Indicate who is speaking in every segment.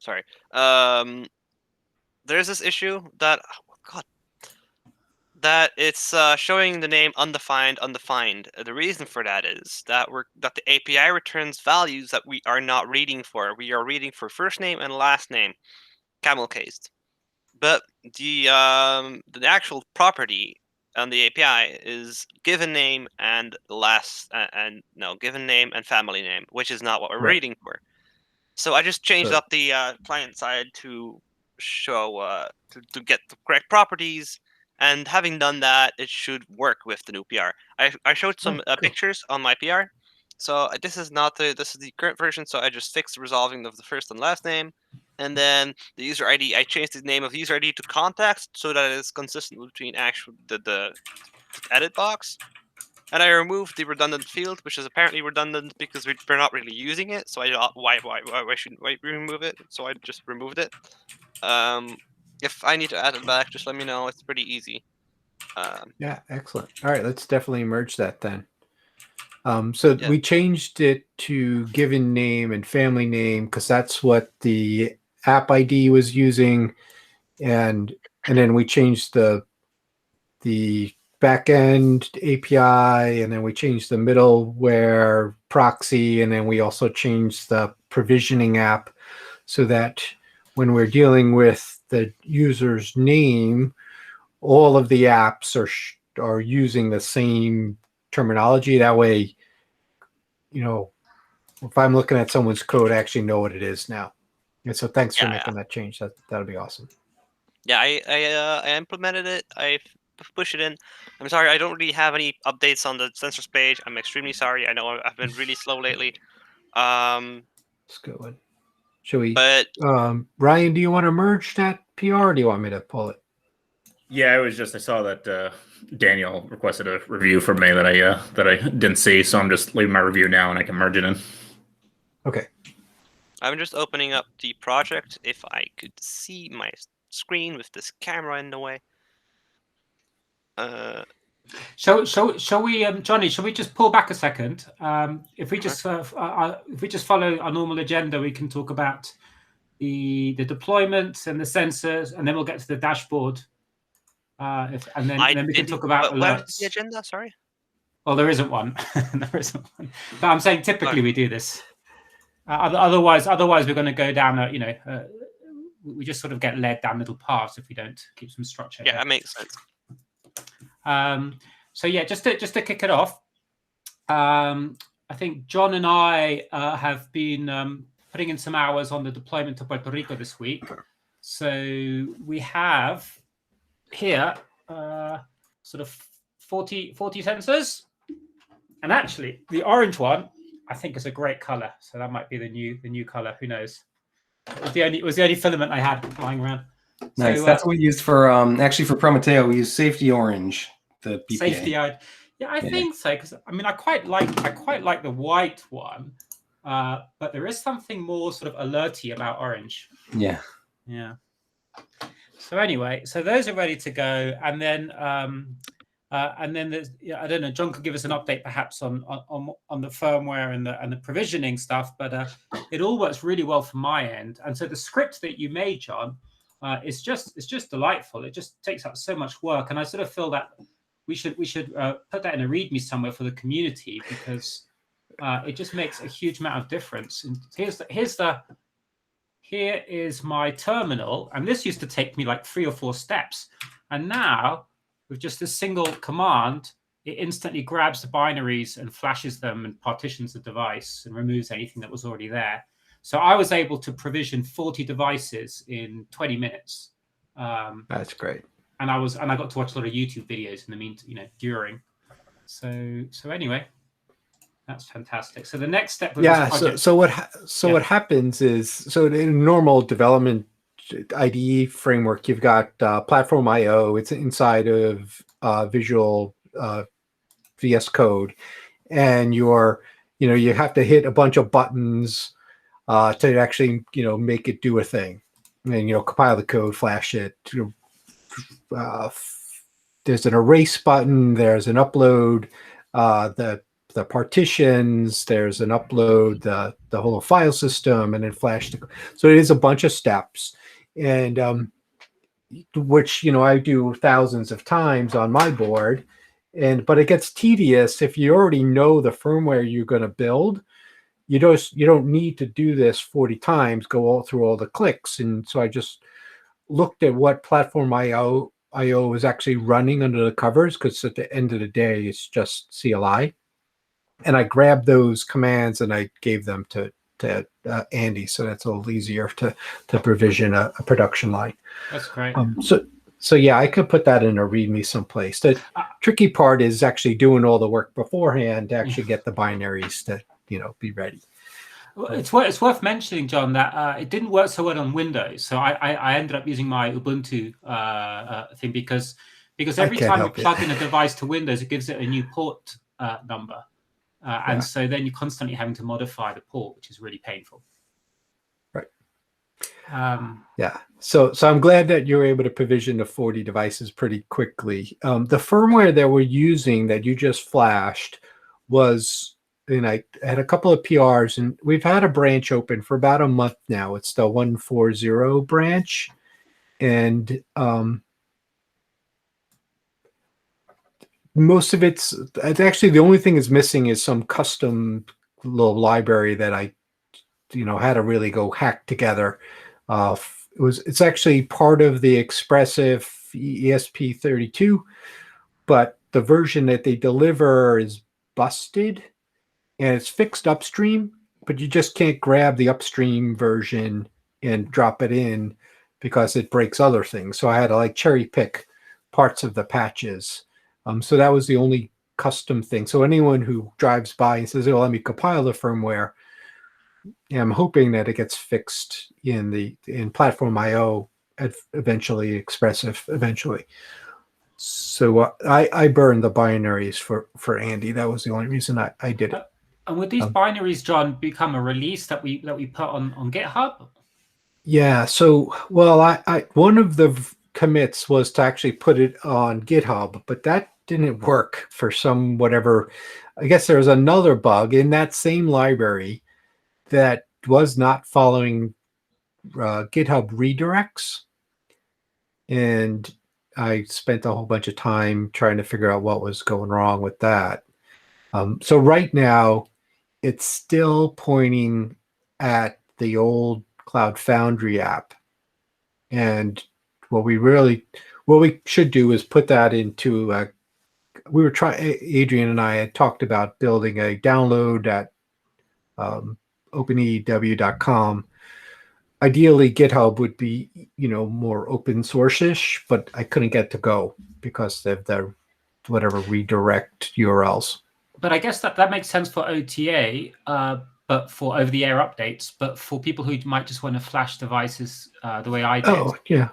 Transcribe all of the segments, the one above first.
Speaker 1: sorry. There's this issue that that it's showing the name undefined. The reason for that is that the API returns values that we are not reading for. We are reading for first name and last name, camel cased. But the actual property on the API is given name and given name and family name, which is not what we're reading for. So I just changed up the client side to show to get the correct properties, and having done that, it should work with the new PR. I showed some pictures on my PR. So this is the current version. So I just fixed the resolving of the first and last name, and then the user ID. I changed the name of the user ID to context so that it's consistent between the edit box. And I removed the redundant field, which is apparently redundant because we're not really using it. So why shouldn't we remove it? So I just removed it. If I need to add it back, just let me know. It's pretty easy.
Speaker 2: Yeah, excellent. All right, let's definitely merge that then. We changed it to given name and family name because that's what the app ID was using, and then we changed the backend API, and then we changed the middleware proxy, and then we also changed the provisioning app so that when we're dealing with the user's name, all of the apps are using the same terminology. That way, if I'm looking at someone's code, I actually know what it is now. And so thanks for making that change. That'll be awesome.
Speaker 1: Yeah, I implemented it. I pushed it in. I'm sorry, I don't really have any updates on the sensors page. I'm extremely sorry. I know I've been really slow lately.
Speaker 2: That's a good one. Should we?
Speaker 1: But
Speaker 2: Ryan, do you want to merge that PR, or do you want me to pull it?
Speaker 3: Yeah, I saw that Daniel requested a review from me that I didn't see, so I'm just leaving my review now and I can merge it in.
Speaker 2: Okay.
Speaker 1: I'm just opening up the project. If I could see my screen with this camera in the way.
Speaker 4: Shall we, Johnny? Shall we just pull back a second? If we just follow our normal agenda, we can talk about the deployments and the sensors, and then we'll get to the dashboard. And then we can talk about alerts.
Speaker 1: Where's the agenda? Sorry.
Speaker 4: Well, there isn't one. There isn't one. But I'm saying typically we do this. Otherwise we're going to go down. We just sort of get led down little paths if we don't keep some structure.
Speaker 1: Yeah, that makes sense.
Speaker 4: So yeah, just to kick it off, I think John and I have been putting in some hours on the deployment to Puerto Rico this week. So we have here sort of 40 sensors, and actually the orange one I think is a great color, so that might be the new color. Who knows? It was the only filament I had lying around.
Speaker 5: Nice. So, that's what we used for actually for Prometeo. We used safety orange. The BPA.
Speaker 4: Safety, yeah, I think so, because I mean I quite like the white one, but there is something more sort of alerty about orange.
Speaker 5: Yeah.
Speaker 4: So anyway, so those are ready to go, and then there's I don't know. John could give us an update perhaps on the firmware and the provisioning stuff, but it all works really well from my end. And so the script that you made, John, it's just delightful. It just takes up so much work, and I sort of feel that we should put that in a README somewhere for the community, because it just makes a huge amount of difference. And here is my terminal, and this used to take me like 3 or 4 steps, and now with just a single command, it instantly grabs the binaries and flashes them and partitions the device and removes anything that was already there. So I was able to provision 40 devices in 20 minutes.
Speaker 2: That's great.
Speaker 4: And I got to watch a lot of YouTube videos in the meantime, during. So anyway, that's fantastic. So the next step.
Speaker 2: What happens is, in a normal development IDE framework, you've got platform IO. It's inside of Visual VS Code, and you have to hit a bunch of buttons to actually make it do a thing, and compile the code, flash it. There's an erase button. There's an upload. The the partitions. There's an upload the whole file system, and then flash. So it is a bunch of steps, and which I do thousands of times on my board, but it gets tedious if you already know the firmware you're going to build. You don't need to do this 40 times, go all through all the clicks. And so I just looked at what platform IO is actually running under the covers, because at the end of the day, it's just CLI. And I grabbed those commands and I gave them to Andy, so that's a little easier to provision a production line.
Speaker 4: That's great.
Speaker 2: So yeah, I could put that in a README someplace. The tricky part is actually doing all the work beforehand to actually get the binaries to be ready.
Speaker 4: Well, it's worth mentioning, John, that it didn't work so well on Windows. So I ended up using my Ubuntu thing because every time you plug in a device to Windows, it gives it a new port number. And so then you're constantly having to modify the port, which is really painful.
Speaker 2: Right. Yeah. So I'm glad that you were able to provision the 40 devices pretty quickly. The firmware that we're using that you just flashed was, and I had a couple of PRs, and we've had a branch open for about a month now. It's the 140 branch. And most of it's actually, the only thing is missing is some custom little library that I had to really go hack together. It's actually part of the Expressive ESP32, but the version that they deliver is busted, and it's fixed upstream, but you just can't grab the upstream version and drop it in because it breaks other things. So I had to cherry pick parts of the patches. So that was the only custom thing. So anyone who drives by and says, "Oh, let me compile the firmware," I'm hoping that it gets fixed in Platform IO eventually, Expressive eventually. So I burned the binaries for Andy. That was the only reason I did it.
Speaker 4: And would these binaries, John, become a release that we put on GitHub?
Speaker 2: Yeah. So I one of the commits was to actually put it on GitHub, but that didn't work for some whatever. I guess there was another bug in that same library that was not following GitHub redirects, and I spent a whole bunch of time trying to figure out what was going wrong with that. So right now, it's still pointing at the old Cloud Foundry app, and what we should do is put that into Adrian and I had talked about building a download at OpenEEW.com. Ideally, GitHub would be, more open source-ish, but I couldn't get to go because of the whatever redirect URLs.
Speaker 4: But I guess that makes sense for OTA, but for over-the-air updates. But for people who might just want to flash devices the way I did.
Speaker 2: Oh, yeah.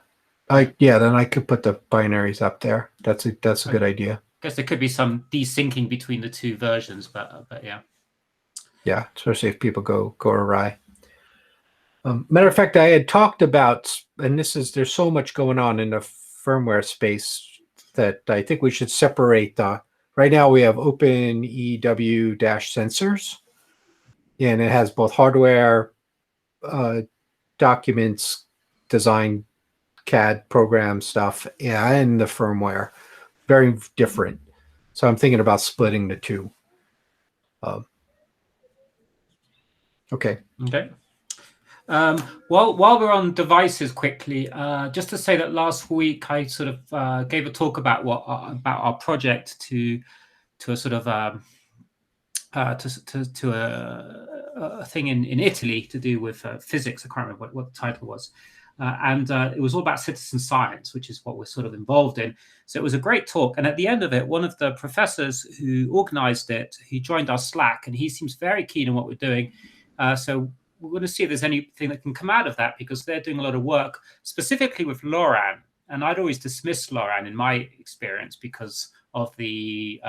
Speaker 2: Then I could put the binaries up there. That's a good idea.
Speaker 4: I guess there could be some desyncing between the two versions, but yeah.
Speaker 2: Yeah, especially if people go awry. Matter of fact, I had talked about, and there's so much going on in the firmware space that I think we should separate. Right now we have OpenEEW-sensors, and it has both hardware documents, design CAD program stuff, and the firmware. Very different. So I'm thinking about splitting the two. Okay.
Speaker 4: While we're on devices, quickly, just to say that last week I sort of gave a talk about our project to a sort of to a thing in Italy to do with physics. I can't remember what the title was. And it was all about citizen science, which is what we're sort of involved in. So it was a great talk. And at the end of it, one of the professors who organized it, he joined our Slack, and he seems very keen on what we're doing. So we're going to see if there's anything that can come out of that, because they're doing a lot of work specifically with LoRaN. And I'd always dismissed LoRaN in my experience because of the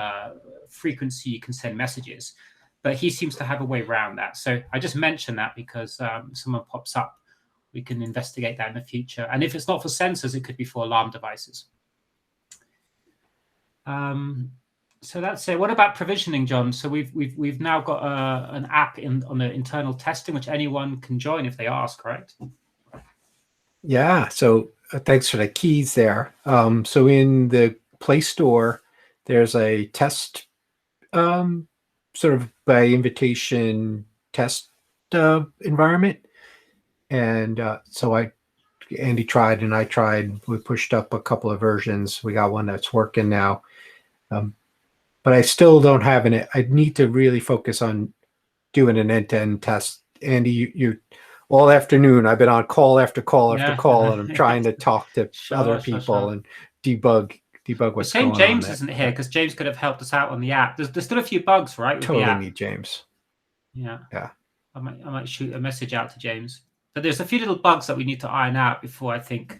Speaker 4: frequency you can send messages. But he seems to have a way around that. So I just mention that because someone pops up, we can investigate that in the future. And if it's not for sensors, it could be for alarm devices. So that's it. What about provisioning, John? So we've now got an app on the internal testing, which anyone can join if they ask, right?
Speaker 2: Yeah. So thanks for the keys there. So in the Play Store, there's a test, sort of by invitation test environment, and so Andy tried and I tried. We pushed up a couple of versions. We got one that's working now. But I still don't have it. I need to really focus on doing an end-to-end test. Andy, you all afternoon, I've been on call after call after call, and I'm trying to talk to other people and debug what's going on.
Speaker 4: James isn't here because James could have helped us out on the app. There's still a few bugs, right? With
Speaker 2: totally
Speaker 4: the app.
Speaker 2: need James.
Speaker 4: Yeah.
Speaker 2: Yeah.
Speaker 4: I might shoot a message out to James. But there's a few little bugs that we need to iron out before I think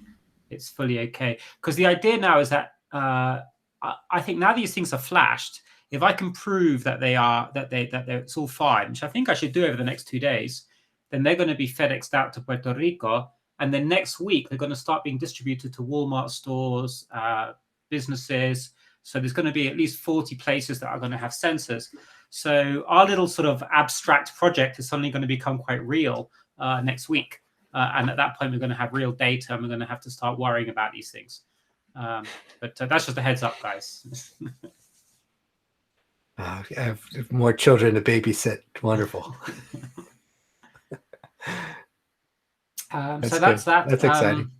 Speaker 4: it's fully okay. Because the idea now is that I think now these things are flashed. If I can prove that it's all fine, which I think I should do over the next 2 days, then they're going to be FedExed out to Puerto Rico, and then next week they're going to start being distributed to Walmart stores, businesses. So there's going to be at least 40 places that are going to have sensors. So our little sort of abstract project is suddenly going to become quite real next week, and at that point we're going to have real data, and we're going to have to start worrying about these things. But that's just a heads up, guys.
Speaker 2: I have more children to babysit. Wonderful.
Speaker 4: So that's that.
Speaker 2: That's exciting.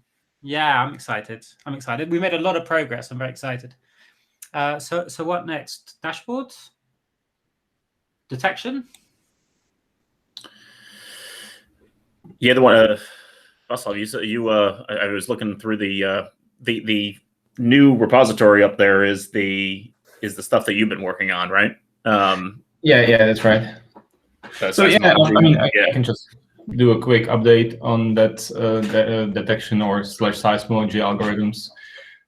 Speaker 4: Yeah, I'm excited. We made a lot of progress. I'm very excited. So what next? Dashboard? Detection?
Speaker 3: Yeah, the one. Russell, I was looking through the new repository up there is the stuff that you've been working on, right?
Speaker 6: Yeah, that's right. So yeah, I can just do a quick update on that detection or / seismology algorithms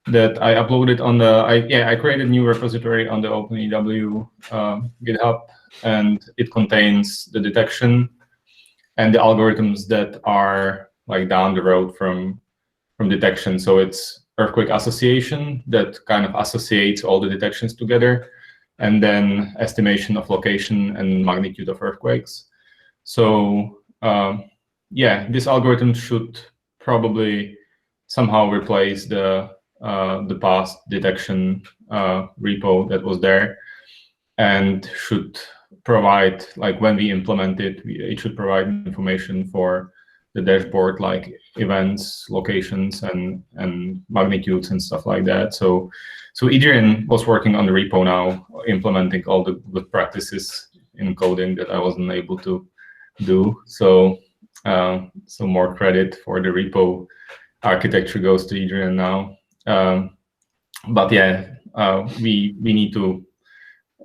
Speaker 6: that I uploaded on I created a new repository on the OpenEEW GitHub, and it contains the detection and the algorithms that are like down the road from detection. So it's earthquake association that kind of associates all the detections together, and then estimation of location and magnitude of earthquakes. So this algorithm should probably somehow replace the past detection repo that was there, and should provide, like when we implement it, it should provide information for the dashboard, like events, locations, and magnitudes and stuff like that. So Adrian was working on the repo now, implementing all the good practices in coding that I wasn't able to do. So more credit for the repo architecture goes to Adrian now. But yeah, we need to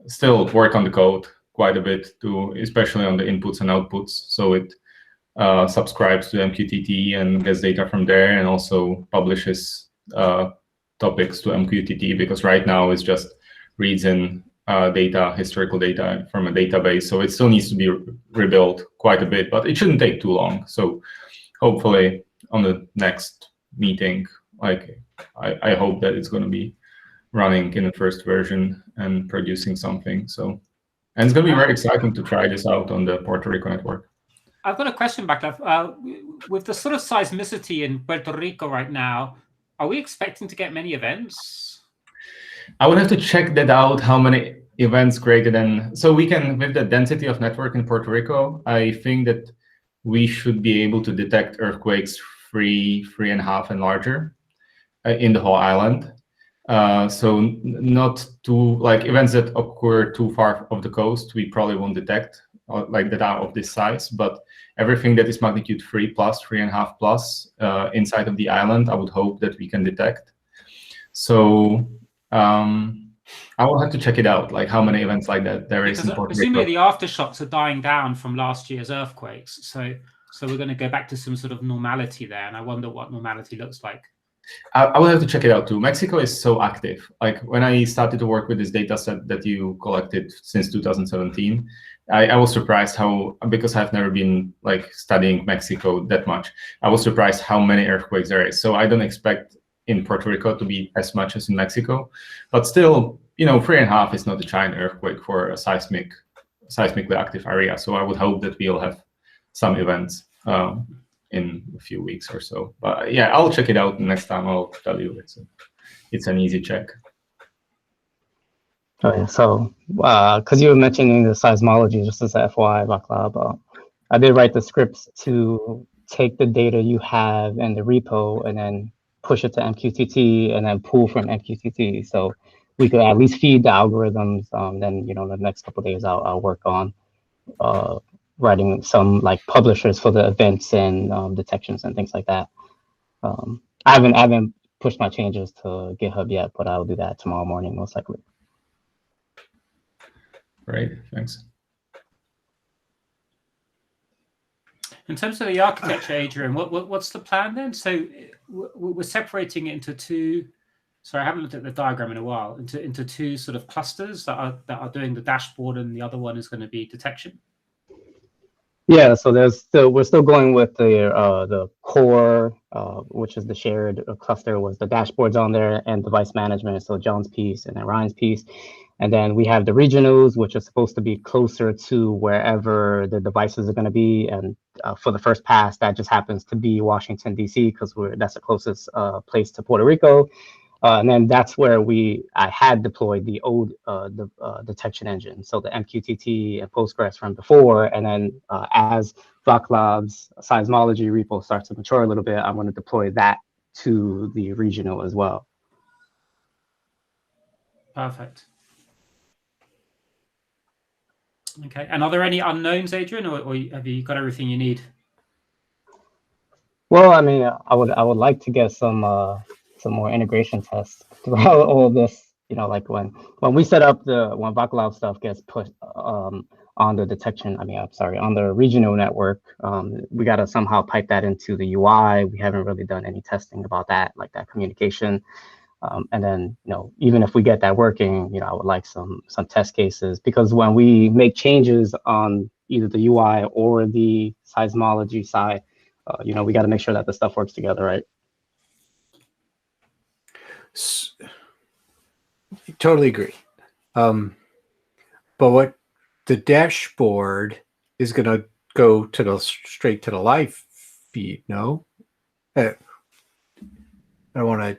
Speaker 6: still work on the code quite a bit, especially on the inputs and outputs. So it subscribes to MQTT and gets data from there, and also publishes topics to MQTT, because right now it just reads in historical data from a database. So it still needs to be rebuilt quite a bit, but it shouldn't take too long. So hopefully on the next meeting, like I hope that it's going to be running in the first version and producing something. So, and it's going to be very exciting to try this out on the Puerto Rico network.
Speaker 4: I've got a question back there. With the sort of seismicity in Puerto Rico right now, are we expecting to get many events?
Speaker 6: I would have to check that out, how many events greater than, so we can, with the density of network in Puerto Rico, I think that we should be able to detect earthquakes 3.5 and larger in the whole island. So not too, like events that occur too far off the coast, we probably won't detect like that are of this size, but everything that is magnitude 3 plus, 3.5 plus inside of the island, I would hope that we can detect. So I will have to check it out, like how many events like that there is in Puerto Rico.
Speaker 4: Presumably the aftershocks are dying down from last year's earthquakes. So we're going to go back to some sort of normality there, and I wonder what normality looks like.
Speaker 6: I will have to check it out too. Mexico is so active. Like when I started to work with this data set that you collected since 2017, I was surprised how, because I've never been like studying Mexico that much, I was surprised how many earthquakes there is. So I don't expect in Puerto Rico to be as much as in Mexico, but still 3.5 is not a giant earthquake for a seismically active area. So I would hope that we'll have some events in a few weeks or so. But yeah, I'll check it out next time. I'll tell you it's an easy check.
Speaker 7: Okay, so because you were mentioning the seismology, just as a FYI, Vaclav, I did write the scripts to take the data you have in the repo and then push it to MQTT and then pull from MQTT. So we could at least feed the algorithms. Then the next couple of days I'll work on writing some like publishers for the events and detections and things like that. I haven't pushed my changes to GitHub yet, but I'll do that tomorrow morning most likely.
Speaker 6: Great, thanks.
Speaker 4: In terms of the architecture, Adrian, what's the plan then? So we're separating it into two. Sorry, I haven't looked at the diagram in a while. Into two sort of clusters that are doing the dashboard, and the other one is going to be detection.
Speaker 7: Yeah, so we're still going with the core, which is the shared cluster, was the dashboards on there and device management. So John's piece and then Ryan's piece. And then we have the regionals, which are supposed to be closer to wherever the devices are going to be. And for the first pass, that just happens to be Washington, D.C., because that's the closest place to Puerto Rico. And then that's where I had deployed the old detection engine, so the MQTT and Postgres from before. And then as Vaclav's seismology repo starts to mature a little bit, I'm going to deploy that to the regional as well.
Speaker 4: Perfect. Okay, and are there any unknowns, Adrian, or have you got everything you need?
Speaker 7: Well, I mean, I would like to get some more integration tests throughout all of this. Like when we set up when Vaclav stuff gets put on the detection. On the regional network, we got to somehow pipe that into the UI. We haven't really done any testing about that, like that communication. And then, even if we get that working, I would like some test cases, because when we make changes on either the UI or the seismology side, we got to make sure that the stuff works together, right?
Speaker 2: Totally agree. But what the dashboard is going to go straight to the live feed? No, I want to.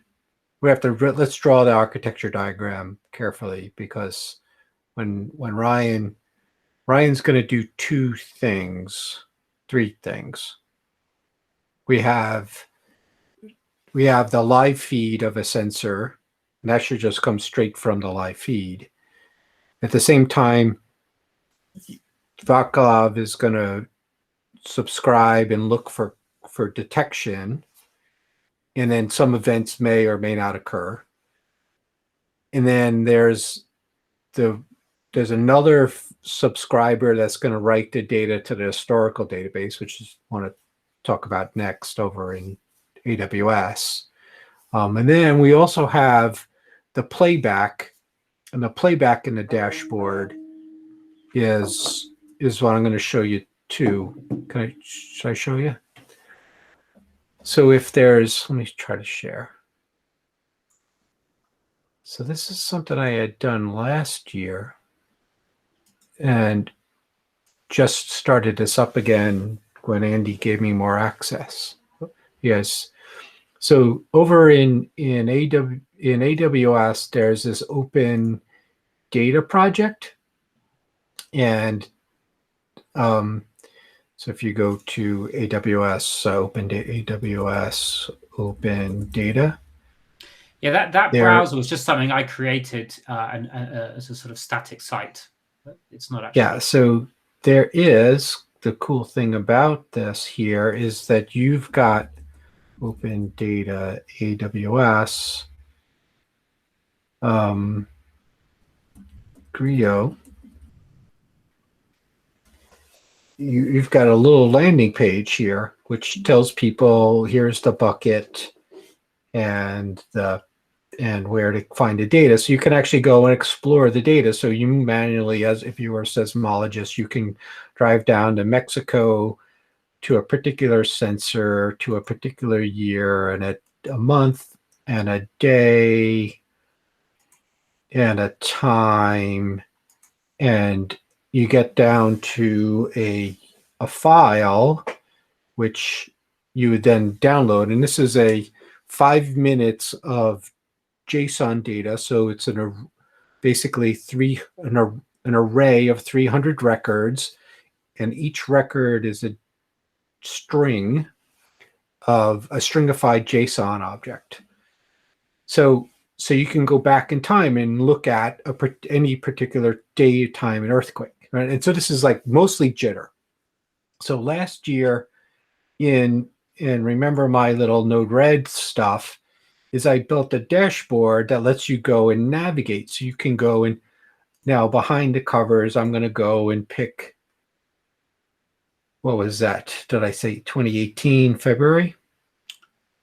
Speaker 2: We have to. Let's draw the architecture diagram carefully, because when Ryan's going to do three things. We have the live feed of a sensor, and that should just come straight from the live feed. At the same time, Vaclav is going to subscribe and look for detection, and then some events may or may not occur. And then there's another subscriber that's going to write the data to the historical database, which is I want to talk about next over in AWS. And then we also have the playback, and the playback in the dashboard is what I'm going to show you too. Should I show you? So if let me try to share. So this is something I had done last year and just started this up again when Andy gave me more access. Yes. So over in AWS, there's this open data project. And so if you go to AWS, AWS Open Data.
Speaker 4: Yeah, that browser was just something I created as a sort of static site. It's not actually.
Speaker 2: Yeah, so there is, the cool thing about this here is that you've got Open Data AWS Grio. You've got a little landing page here, which tells people here's the bucket and where to find the data. So you can actually go and explore the data. So you manually, as if you were a seismologist, you can drive down to Mexico to a particular sensor, to a particular year, and a month and a day, and a time, and you get down to a file, which you would then download. And this is a 5 minutes of JSON data. So it's basically an array of 300 records, and each record is a string of a stringified JSON object. So you can go back in time and look at any particular day, time, and earthquake. Right? And so this is like mostly jitter. So last year and remember my little Node-RED stuff is I built a dashboard that lets you go and navigate. So you can go and now behind the covers, I'm going to go and pick, what was that? Did I say 2018 February?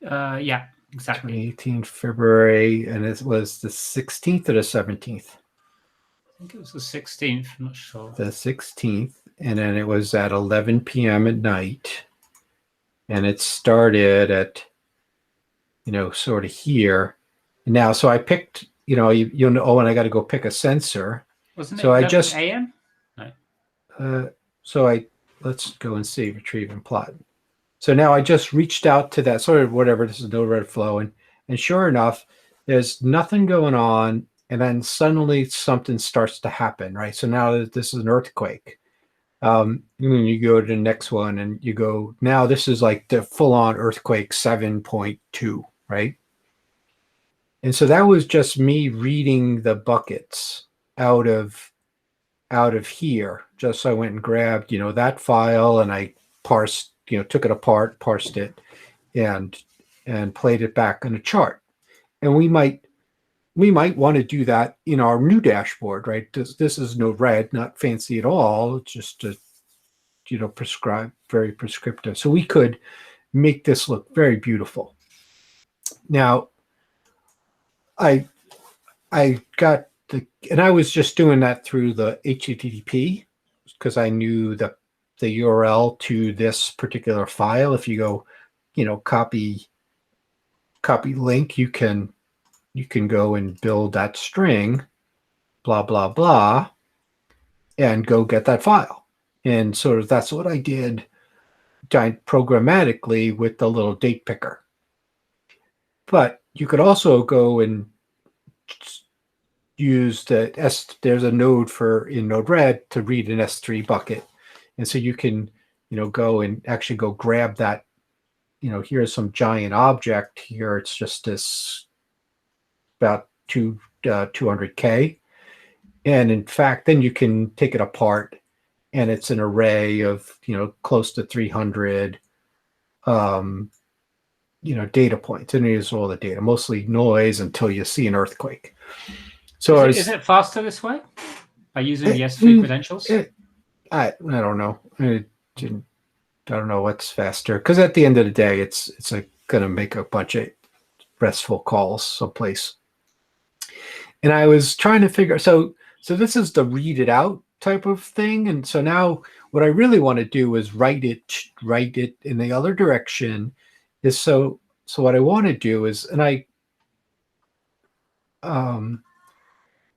Speaker 4: Yeah, exactly.
Speaker 2: 2018 February, and it was the 16th or the 17th?
Speaker 4: I think it was the 16th, I'm not sure.
Speaker 2: The 16th, and then it was at 11 p.m. at night, and it started at, sort of here. Now, so I picked, and I got to go pick a sensor.
Speaker 4: Wasn't it
Speaker 2: so
Speaker 4: 11
Speaker 2: I just
Speaker 4: a.m.? No.
Speaker 2: Let's go and save, retrieve, and plot. So now I just reached out to that sort of whatever, this is Node-RED flow, and sure enough, there's nothing going on, and then suddenly something starts to happen, right? So now this is an earthquake. And then you go to the next one, and you go, now this is like the full-on earthquake 7.2, right? And so that was just me reading the buckets out of here. Just so I went and grabbed, that file, and I parsed, took it apart, parsed it, and played it back in a chart. And we might want to do that in our new dashboard, right? This is Node-RED, not fancy at all. It's just a, very prescriptive. So we could make this look very beautiful. Now, I got and I was just doing that through the HTTP because I knew the URL to this particular file. If you go, copy link, you can go and build that string, blah, blah, blah, and go get that file. And sort of that's what I did programmatically with the little date picker. But you could also go and use there's a node in Node-RED to read an S3 bucket. And so you can, go and actually go grab that, here's some giant object here. It's just this about 200K. And in fact, then you can take it apart, and it's an array of, close to 300, data points. And it is all the data, mostly noise until you see an earthquake. So
Speaker 4: is it faster this way by using the S3 credentials?
Speaker 2: I don't know. I don't know what's faster, because at the end of the day, it's going to make a bunch of RESTful calls someplace. And I was trying to figure. So this is the read it out type of thing. And so now what I really want to do is write it in the other direction. Is so what I want to do is, and I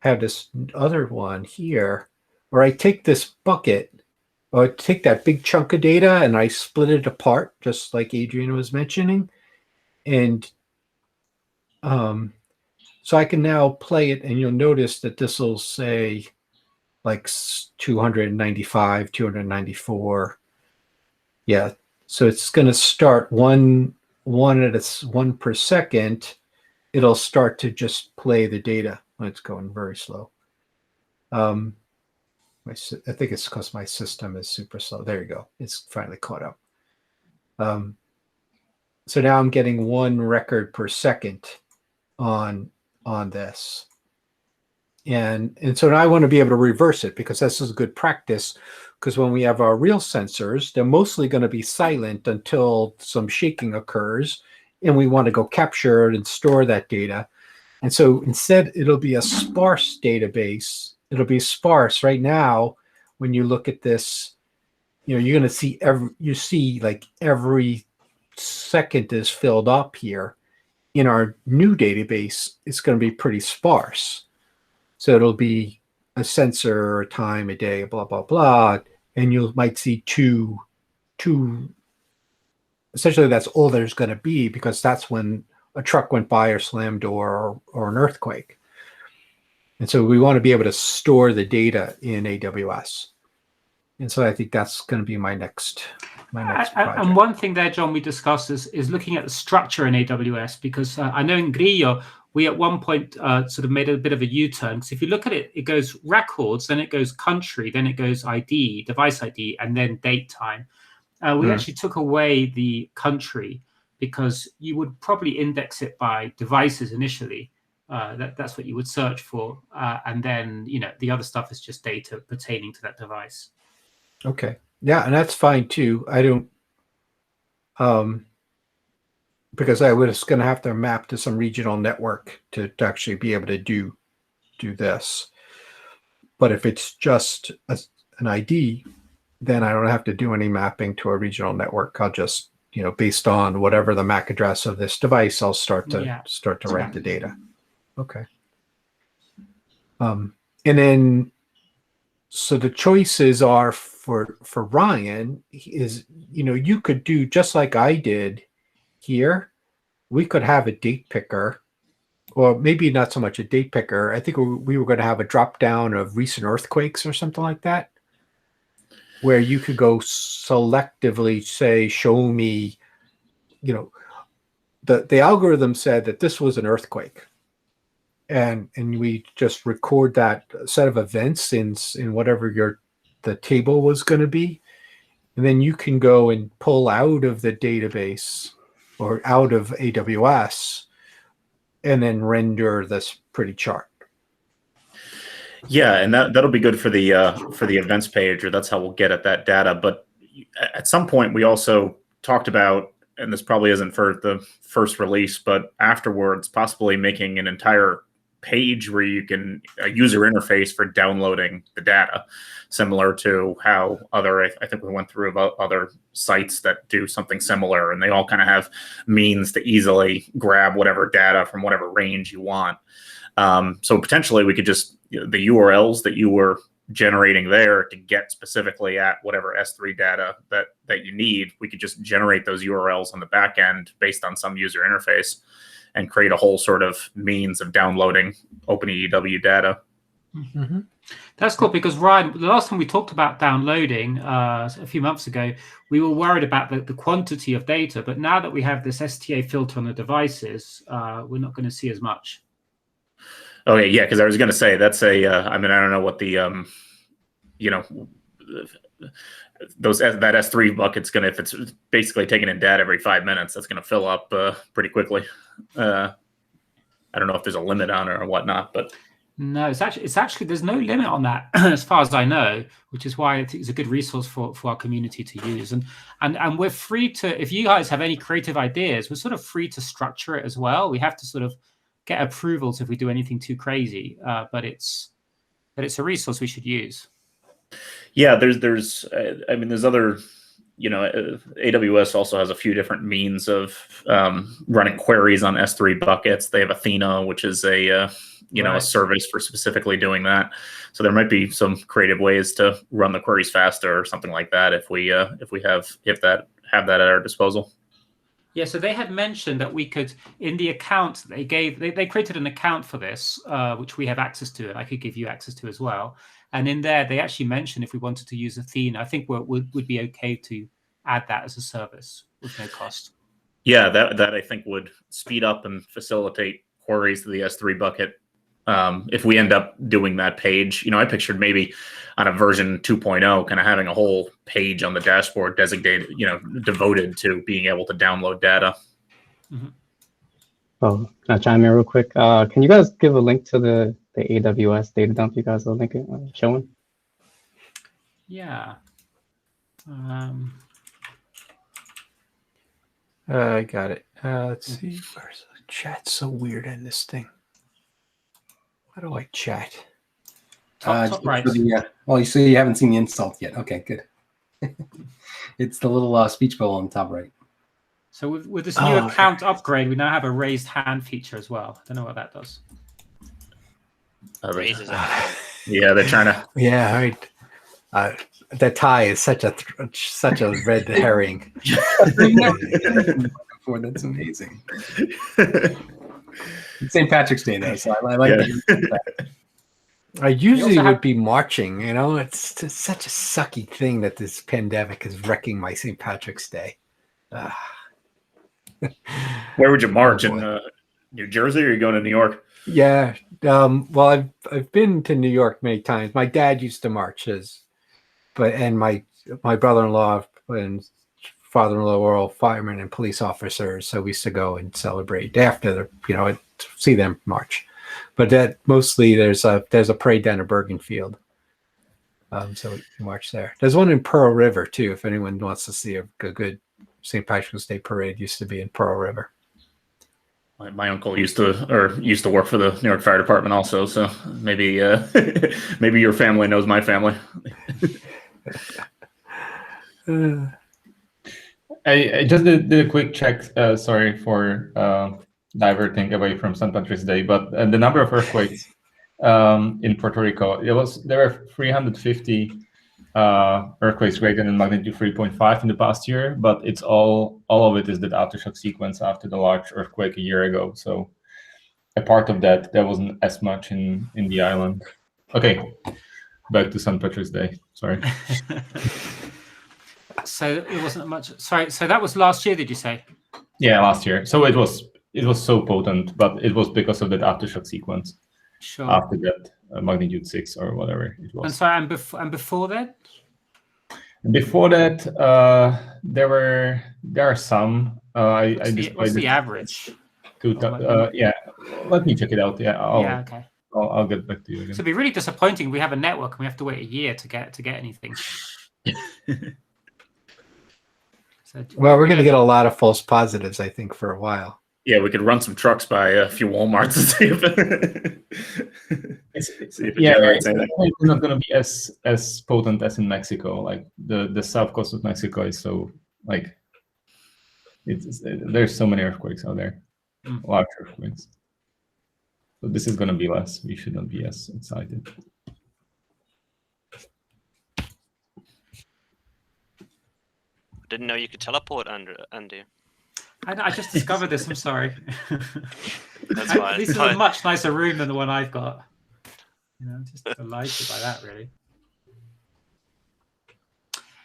Speaker 2: have this other one here where I take this bucket, or I take that big chunk of data, and I split it apart, just like Adrian was mentioning. And so I can now play it, and you'll notice that this will say like 295, 294. Yeah. So it's going to start one per second. It'll start to just play the data when it's going very slow. I think it's because my system is super slow. There you go. It's finally caught up. So now I'm getting 1 record per second on this. And so now I want to be able to reverse it, because this is good practice, because when we have our real sensors, they're mostly going to be silent until some shaking occurs, and we want to go capture it and store that data. And so instead, it'll be a sparse database. It'll be sparse. Right now, when you look at this, you're going to see every second is filled up here. In our new database, it's going to be pretty sparse. So it'll be a sensor, a time, a day, blah, blah, blah. And you might see two, essentially that's all there's going to be, because that's when a truck went by or slammed door or an earthquake. And so we want to be able to store the data in AWS. And so I think that's going to be my next project.
Speaker 4: And one thing there, John, we discussed is looking at the structure in AWS, because I know in Grillo, we at one point sort of made a bit of a U-turn. Because if you look at it, it goes records, then it goes country, then it goes ID, device ID, and then date time. We actually took away the country because you would probably index it by devices initially. That's what you would search for. And then, the other stuff is just data pertaining to that device.
Speaker 2: Okay. Yeah, and that's fine too. I don't, because I was going to have to map to some regional network to actually be able to do this. But if it's just an ID, then I don't have to do any mapping to a regional network. I'll just, based on whatever the MAC address of this device, I'll start to write the data. Okay. And then, so the choices are for Ryan is, you could do just like I did here. We could have a date picker, or maybe not so much a date picker. I think we were going to have a drop down of recent earthquakes or something like that, where you could go selectively say, show me, the algorithm said that this was an earthquake. And we just record that set of events in whatever the table was going to be. And then you can go and pull out of the database or out of AWS and then render this pretty chart.
Speaker 3: Yeah, and that'll be good for the events page, or that's how we'll get at that data. But at some point, we also talked about, and this probably isn't for the first release, but afterwards, possibly making an entire page where you can a user interface for downloading the data, similar to how I think we went through about other sites that do something similar, and they all kind of have means to easily grab whatever data from whatever range you want. So potentially we could just, the URLs that you were generating there to get specifically at whatever S3 data that you need, we could just generate those URLs on the back end based on some user interface and create a whole sort of means of downloading OpenEEW data.
Speaker 4: Mm-hmm. That's cool, because Ryan, the last time we talked about downloading a few months ago, we were worried about the quantity of data, but now that we have this STA filter on the devices, we're not going to see as much.
Speaker 3: Okay, yeah, because I was going to say that's I don't know what the that S3 bucket's going to, if it's basically taking in data every 5 minutes, that's going to fill up pretty quickly. I don't know if there's a limit on it or whatnot, but
Speaker 4: no, it's actually there's no limit on that as far as I know, which is why I think it's a good resource for our community to use. And we're free to, if you guys have any creative ideas, we're sort of free to structure it as well. We have to sort of get approvals if we do anything too crazy, but it's a resource we should use.
Speaker 3: Yeah, there's other, AWS also has a few different means of running queries on S3 buckets. They have Athena, which is a service for specifically doing that. So there might be some creative ways to run the queries faster or something like that if we have that at our disposal.
Speaker 4: Yeah, so they had mentioned that we could, in the account they gave, they created an account for this, which we have access to, and I could give you access to as well. And in there, they actually mentioned if we wanted to use Athena, I think would be okay to add that as a service with no cost.
Speaker 3: Yeah, that I think would speed up and facilitate queries to the S3 bucket. If we end up doing that page, I pictured maybe on a version 2.0, kind of having a whole page on the dashboard designated, devoted to being able to download data.
Speaker 4: Mm-hmm.
Speaker 7: Oh, can I chime in real quick? Can you guys give a link to the AWS data dump you guys are linking, showing?
Speaker 4: Yeah.
Speaker 2: I got it. Let's see. Where's the chat? So weird in this thing. How do I chat?
Speaker 4: Top right.
Speaker 5: Well, you see, you haven't seen the insult yet. Okay, good. It's the little speech bubble on the top right.
Speaker 4: So with this new account upgrade, we now have a raised hand feature as well. I don't know what that does.
Speaker 1: Raises it.
Speaker 3: Yeah, they're trying to.
Speaker 2: Yeah, right. That tie is such a red herring.
Speaker 5: That's amazing. It's St. Patrick's Day though, so I like that.
Speaker 2: I usually would be marching. It's just such a sucky thing that this pandemic is wrecking my St. Patrick's Day.
Speaker 3: Where would you march in New Jersey, or are you going to New York?
Speaker 2: Yeah. Well, I've been to New York many times. My dad used to march and my brother-in-law and father-in-law were all firemen and police officers, so we used to go and celebrate after see them march. But that mostly there's a parade down at Bergenfield, so we can march there. There's one in Pearl River too. If anyone wants to see a good St. Patrick's Day parade, used to be in Pearl River.
Speaker 3: My uncle used to work for the New York Fire Department also, so maybe maybe your family knows my family.
Speaker 6: I just did a quick check. Sorry for diverting away from St. Patrick's Day, but the number of earthquakes in Puerto Rico, there were 350 earthquakes greater than magnitude 3.5 in the past year, but it's all of it is that aftershock sequence after the large earthquake a year ago. So a part of that, there wasn't as much in the island. Okay, back to St. Patrick's Day. Sorry.
Speaker 4: So it wasn't much. Sorry. So that was last year, did you say?
Speaker 6: Yeah, last year. So it was so potent, but it was because of that aftershock sequence.
Speaker 4: Sure.
Speaker 6: After that, magnitude 6 or whatever it was.
Speaker 4: And so, and before that?
Speaker 6: Before that, there are some.
Speaker 4: What's the average?
Speaker 6: Yeah, let me check it out. Yeah,
Speaker 4: okay.
Speaker 6: I'll get back to you again.
Speaker 4: So it'd be really disappointing. We have a network and we have to wait a year to get anything.
Speaker 2: Well, we're going to get a lot of false positives, I think, for a while.
Speaker 3: Yeah, we could run some trucks by a few Walmarts and see if it generates anything.
Speaker 6: It's not going to be as potent as in Mexico. Like the south coast of Mexico is so like there's so many earthquakes out there, large earthquakes. So this is going to be less. We should not be as excited.
Speaker 1: Didn't know you could teleport, Andy.
Speaker 4: I just discovered this. I'm sorry.
Speaker 1: That's why.
Speaker 4: This is a much nicer room than the one I've got. I'm just delighted by that, really.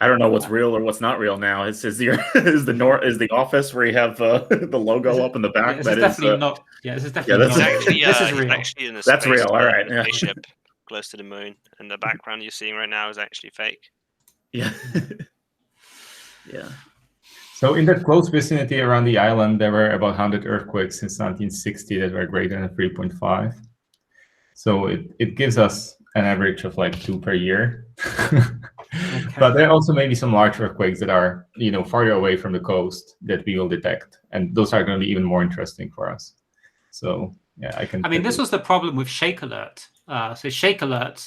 Speaker 3: I don't know what's real or what's not real now. Is the office where you have the logo up in the back?
Speaker 4: This is definitely not. Yeah, this is definitely not.
Speaker 1: Actually,
Speaker 4: this is real.
Speaker 1: Actually in
Speaker 3: that's real. All right. Yeah.
Speaker 1: Spaceship close to the moon, and the background you're seeing right now is actually fake.
Speaker 3: Yeah. Yeah.
Speaker 6: So in the close vicinity around the island, there were about 100 earthquakes since 1960 that were greater than 3.5. So it gives us an average of like 2 per year. Okay. But there are also maybe some large earthquakes that are farther away from the coast that we will detect, and those are going to be even more interesting for us. So yeah, I mean,
Speaker 4: this was the problem with Shake Alert. So Shake Alert,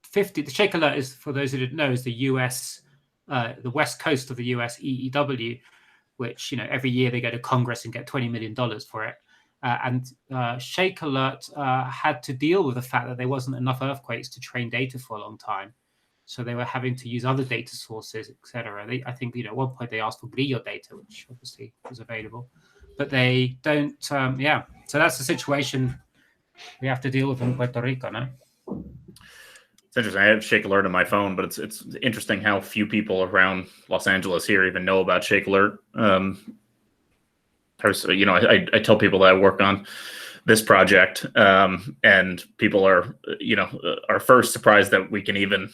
Speaker 4: 50. The Shake Alert is, for those who didn't know, is the US. The west coast of the US EEW, which every year they go to Congress and get $20 million for it. And Shake Alert had to deal with the fact that there wasn't enough earthquakes to train data for a long time. So they were having to use other data sources, etc. I think at one point they asked for Grillo data, which obviously was available, but they don't. So that's the situation we have to deal with in Puerto Rico now.
Speaker 3: It's interesting. I have Shake Alert on my phone, but it's interesting how few people around Los Angeles here even know about Shake Alert. I tell people that I work on this project, and people are first surprised that we can even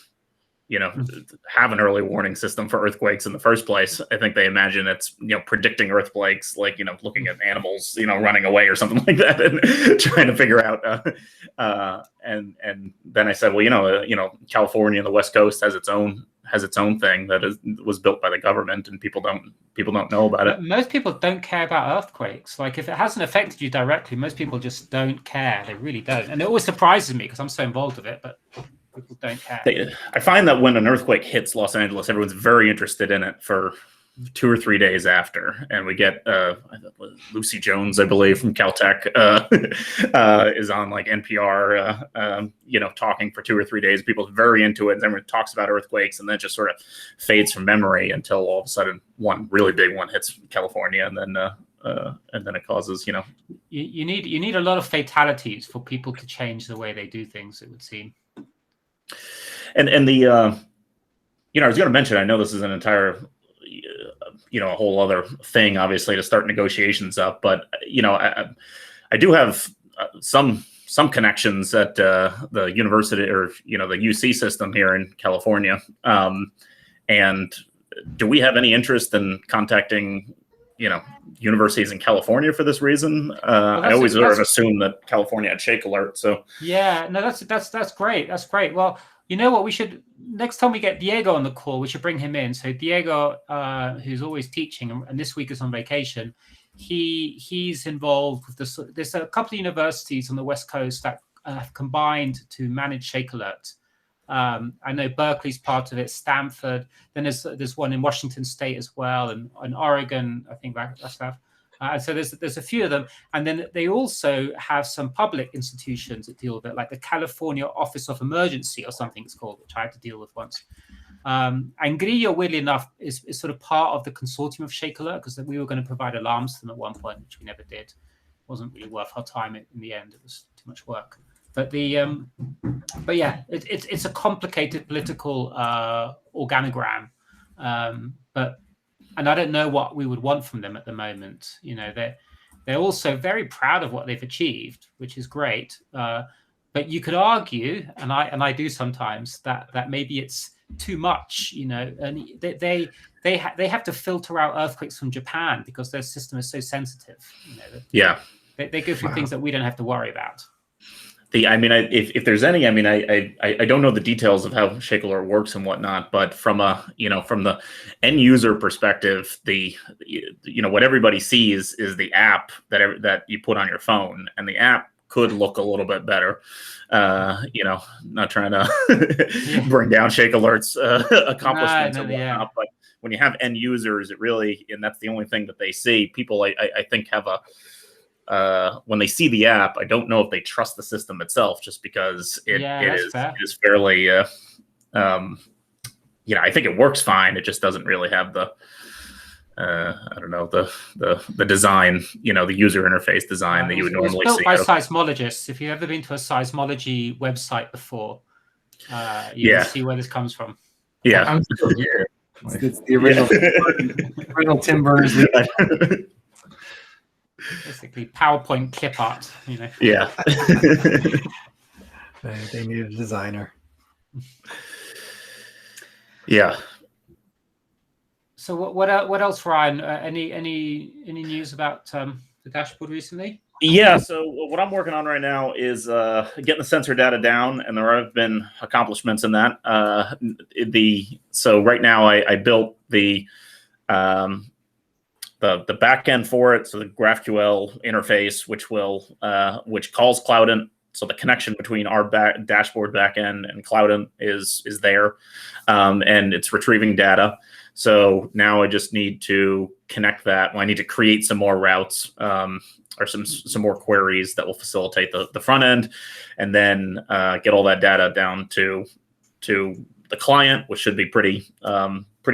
Speaker 3: have an early warning system for earthquakes in the first place. I think they imagine it's predicting earthquakes, like looking at animals running away or something like that, and trying to figure out. And then I said, well, California and the West Coast has its own thing that was built by the government, and people don't know about it.
Speaker 4: Most people don't care about earthquakes. Like if it hasn't affected you directly, most people just don't care. They really don't, and it always surprises me because I'm so involved with it, but. People don't care.
Speaker 3: I find that when an earthquake hits Los Angeles, everyone's very interested in it for 2 or 3 days after, and we get Lucy Jones, I believe, from Caltech, is on like NPR, talking for 2 or 3 days. People are very into it, and then it talks about earthquakes, and then it just sort of fades from memory until all of a sudden one really big one hits California, and then it causes,
Speaker 4: You need a lot of fatalities for people to change the way they do things, it would seem.
Speaker 3: And the I was going to mention, I know this is an entire a whole other thing, obviously, to start negotiations up. But I do have some connections at the university, or the UC system here in California. And do we have any interest in contacting universities in California for this reason? I always sort of assume that California had Shake Alert. So
Speaker 4: yeah, no, that's great. That's great. Well, you know what? We should, next time we get Diego on the call, we should bring him in. So Diego, who's always teaching, and this week is on vacation, he's involved with this. There's a couple of universities on the West Coast that have combined to manage Shake Alert. I know Berkeley's part of it, Stanford. Then there's one in Washington State as well, and Oregon, I think that's that. And so there's a few of them, and then they also have some public institutions that deal with it, like the California Office of Emergency or something it's called, which I had to deal with once. And Grillo, weirdly enough, is sort of part of the consortium of Shake Alert, because we were going to provide alarms to them at one point, which we never did. It wasn't really worth our time in the end. It was too much work. But yeah, it's a complicated political organogram, and I don't know what we would want from them at the moment. They're also very proud of what they've achieved, which is great. But you could argue, and I do sometimes, that maybe it's too much. And they have to filter out earthquakes from Japan because their system is so sensitive.
Speaker 3: Yeah,
Speaker 4: they go through things that we don't have to worry about.
Speaker 3: If there's any, I don't know the details of how Shake Alert works and whatnot, but from the end user perspective, what everybody sees is the app that you put on your phone, and the app could look a little bit better. Not trying to bring down Shake Alert's accomplishments and whatnot, but when you have end users, it really, and that's the only thing that they see. People, I think, have when they see the app, I don't know if they trust the system itself, just because it is fairly, I think it works fine. It just doesn't really have the, the design, the user interface design that you would normally see.
Speaker 4: It was built by seismologists. If you've ever been to a seismology website before, you can see where this comes from.
Speaker 3: Yeah.
Speaker 6: I'm still here.
Speaker 5: It's the original, original Tim Berners-Lee.
Speaker 4: Basically, PowerPoint clip art.
Speaker 3: Yeah.
Speaker 2: They need a designer.
Speaker 3: Yeah.
Speaker 4: So what else, Ryan? Any news about the dashboard recently?
Speaker 3: Yeah. So what I'm working on right now is getting the sensor data down, and there have been accomplishments in that. So right now I built the back end for it, so the GraphQL interface, which calls Cloudant. So the connection between our dashboard backend and Cloudant is there, and it's retrieving data. So now I just need to connect that. I need to create some more routes or some more queries that will facilitate the front end, and then get all that data down to the client, which should be pretty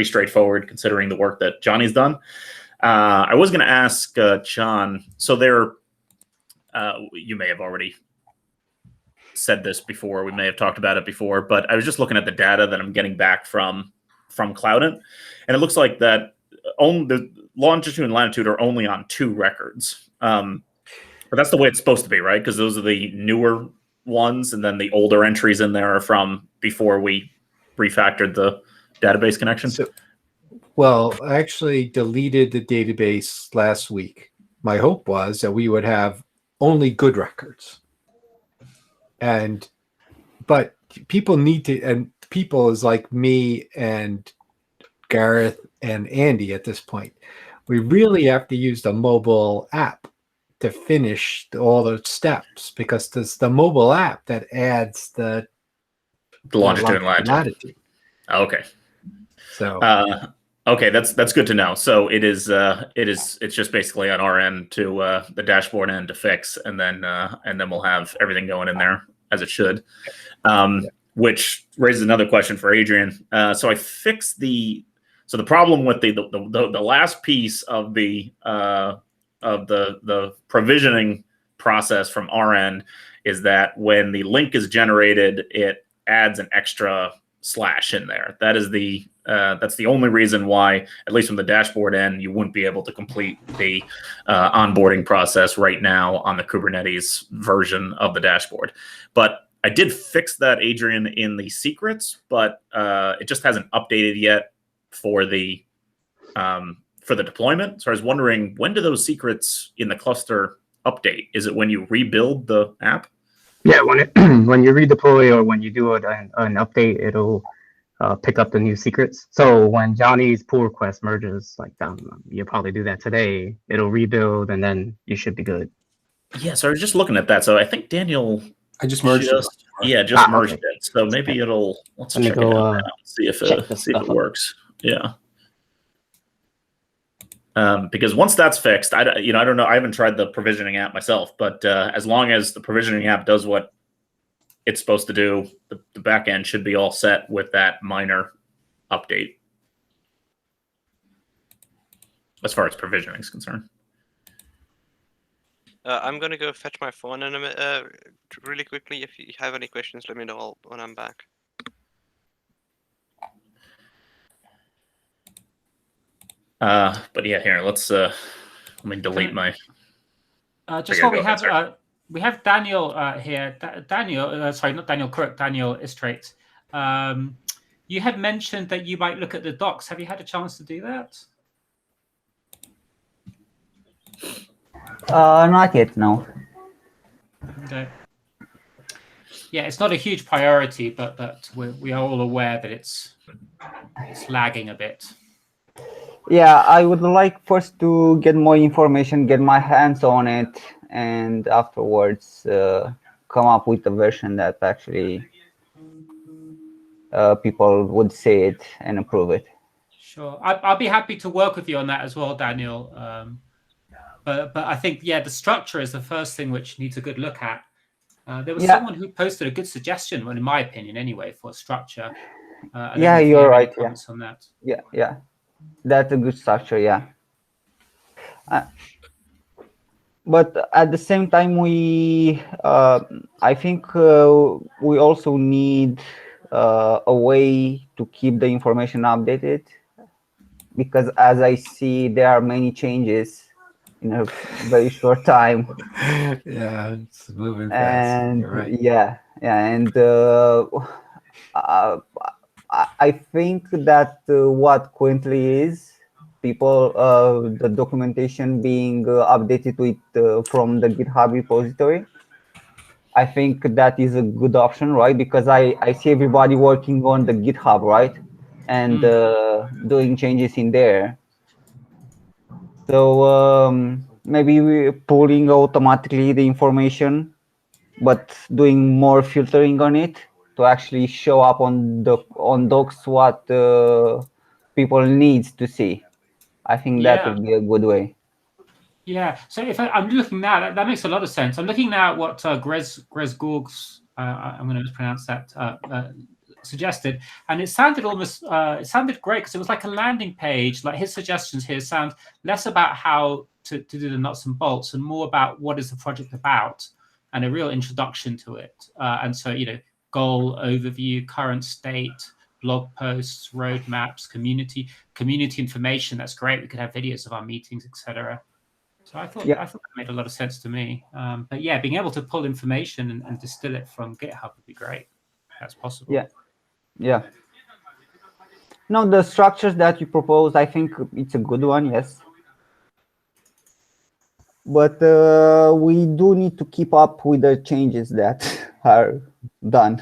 Speaker 3: straightforward considering the work that Johnny's done. I was going to ask John, so you may have already said this before, we may have talked about it before, but I was just looking at the data that I'm getting back from Cloudant, and it looks like that the longitude and latitude are only on 2 records. But that's the way it's supposed to be, right? Because those are the newer ones, and then the older entries in there are from before we refactored the database connection.
Speaker 2: Well, I actually deleted the database last week. My hope was that we would have only good records. But people need to, and people is like me and Gareth and Andy at this point. We really have to use the mobile app to finish all the steps, because it's the mobile app that adds the
Speaker 3: longitude and latitude.
Speaker 2: Okay.
Speaker 3: So Okay, that's good to know. So it's just basically on our end to the dashboard end to fix, and then we'll have everything going in there as it should. Which raises another question for Adrian. So I fixed the problem with the last piece of the provisioning process from our end is that when the link is generated, it adds an extra slash in there. That is that's the only reason why, at least from the dashboard end, you wouldn't be able to complete the onboarding process right now on the Kubernetes version of the dashboard. But I did fix that, Adrian, in the secrets, but it just hasn't updated yet for the deployment. So I was wondering, when do those secrets in the cluster update? Is it when you rebuild the app?
Speaker 7: Yeah, when you redeploy or when you do an update, it'll pick up the new secrets. So when Johnny's pull request merges, like you'll probably do that today. It'll rebuild, and then you should be good.
Speaker 3: Yeah, so I was just looking at that. So I think Daniel,
Speaker 5: I just merged it.
Speaker 3: Yeah, just merged
Speaker 7: okay.
Speaker 3: it. So maybe it'll. Let's
Speaker 7: Let me
Speaker 3: check
Speaker 7: go,
Speaker 3: it out now. See if it works. Yeah. Because once that's fixed, I don't know. I haven't tried the provisioning app myself, but as long as the provisioning app does what it's supposed to do, the back end should be all set with that minor update as far as provisioning is concerned.
Speaker 1: I'm going to go fetch my phone in a minute, really quickly. If you have any questions, let me know when I'm back.
Speaker 3: But yeah, here, let me delete my.
Speaker 4: Just while we have Daniel here. Daniel, sorry, not Daniel Crook, Daniel Istrate. You had mentioned that you might look at the docs. Have you had a chance to do that?
Speaker 8: Not yet, no.
Speaker 4: Okay. Yeah, it's not a huge priority, but we are all aware that it's lagging a bit.
Speaker 8: Yeah, I would like first to get more information, get my hands on it, and afterwards come up with a version that actually people would see it and approve it.
Speaker 4: Sure, I'll be happy to work with you on that as well, Daniel. But I think, yeah, the structure is the first thing which needs a good look at. There was someone who posted a good suggestion, well, in my opinion anyway, for structure.
Speaker 8: Yeah, you're right.
Speaker 4: Comments on that.
Speaker 8: Yeah. That's a good structure, yeah. But at the same time, I think we also need a way to keep the information updated, because as I see, there are many changes in a very short time.
Speaker 2: Yeah, it's moving fast.
Speaker 8: And
Speaker 2: You're right.
Speaker 8: and I think that what currently is people the documentation being updated with from the GitHub repository. I think that is a good option, right? Because I see everybody working on the GitHub, right, and doing changes in there. So maybe we're pulling automatically the information, but doing more filtering on it to actually show up on docs what people needs to see. I think that would be a good way.
Speaker 4: Yeah. So if I'm looking now, that makes a lot of sense. I'm looking now at what Grez Gorgs, I'm going to mispronounce that, suggested, and it sounded great because it was like a landing page. Like his suggestions here sound less about how to do the nuts and bolts and more about what is the project about and a real introduction to it. And so, goal, overview, current state, blog posts, roadmaps, community information. That's great. We could have videos of our meetings, etc. So I thought that made a lot of sense to me. But yeah, being able to pull information and distill it from GitHub would be great. That's possible.
Speaker 8: Yeah. No, the structures that you proposed, I think it's a good one, yes. But we do need to keep up with the changes that are done.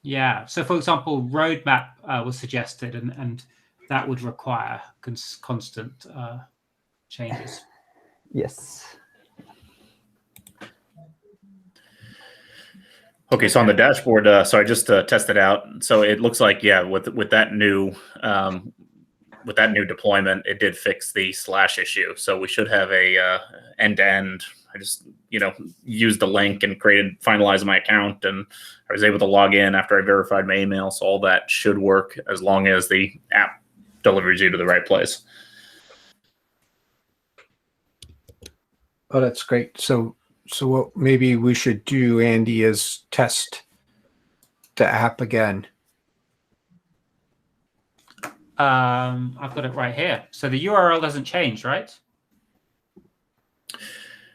Speaker 4: Yeah. So, for example, roadmap was suggested, and that would require constant changes.
Speaker 8: Yes.
Speaker 3: Okay, so on the dashboard, so I just tested out. So it looks like, yeah, with that new deployment, it did fix the / issue. So we should have a end-to-end. I just used the link and finalized my account, and I was able to log in after I verified my email. So all that should work as long as the app delivers you to the right place.
Speaker 2: Oh, that's great. So what maybe we should do, Andy, is test the app again.
Speaker 4: I've got it right here. So the URL doesn't change, right?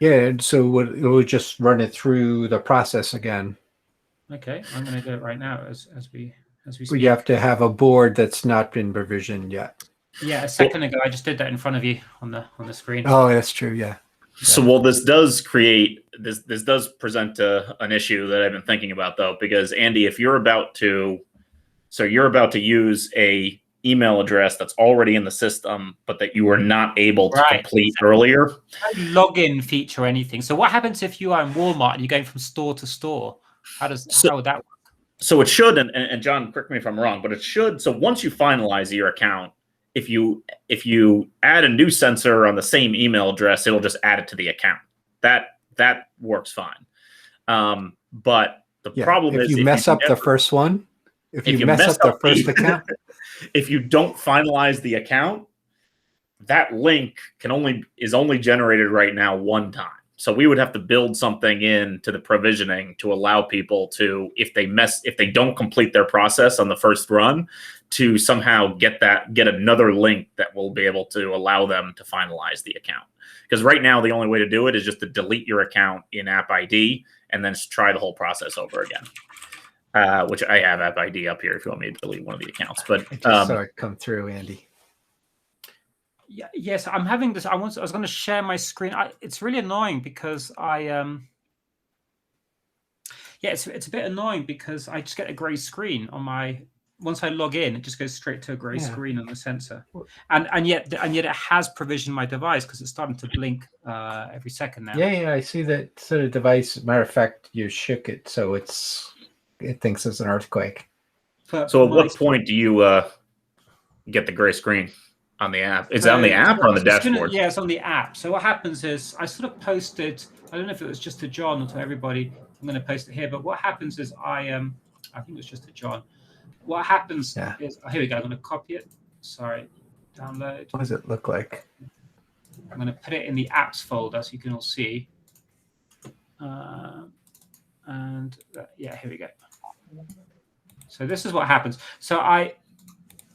Speaker 2: Yeah, so we'll just run it through the process again.
Speaker 4: Okay, I'm going to do it right now as we speak.
Speaker 2: You have to have a board that's not been provisioned yet.
Speaker 4: Yeah, a second ago I just did that in front of you on the screen.
Speaker 2: Oh, that's true. Yeah.
Speaker 3: So, well, this does present an issue that I've been thinking about, though, because Andy, if you're about to use a email address that's already in the system, but that you were not able to complete earlier.
Speaker 4: No login feature or anything. So what happens if you are in Walmart and you're going from store to store? How would that work?
Speaker 3: So it should, and John, correct me if I'm wrong, but it should. So once you finalize your account, if you add a new sensor on the same email address, it'll just add it to the account. That works fine. But the problem is
Speaker 2: if you mess up the first one, if you mess up the first account,
Speaker 3: if you don't finalize the account, that link is only generated right now one time. So we would have to build something into the provisioning to allow people to, if they don't complete their process on the first run, to somehow get another link that will be able to allow them to finalize the account. Because right now, the only way to do it is just to delete your account in App ID and then try the whole process over again. Which I have App ID up here if you want me to delete one of the accounts. But
Speaker 2: I just saw it come through, Andy.
Speaker 4: Yeah, yes, I'm having this. I was going to share my screen. It's really annoying because it's a bit annoying because I just get a grey screen on my. Once I log in, it just goes straight to a grey screen on the sensor, and yet it has provisioned my device because it's starting to blink every second now.
Speaker 2: Yeah, I see that sort of device. Matter of fact, you shook it, so it thinks it's an earthquake.
Speaker 3: So at what point do you get the gray screen on the app? Is it on the app or on the dashboard?
Speaker 4: Yeah, it's on the app. So what happens is I sort of posted, I don't know if it was just to John or to everybody. I'm going to post it here. But what happens is I think it was just to John. What happens is, here we go. I'm going to copy it. Sorry, download.
Speaker 2: What does it look like?
Speaker 4: I'm going to put it in the apps folder so you can all see. Yeah, here we go. So this is what happens. So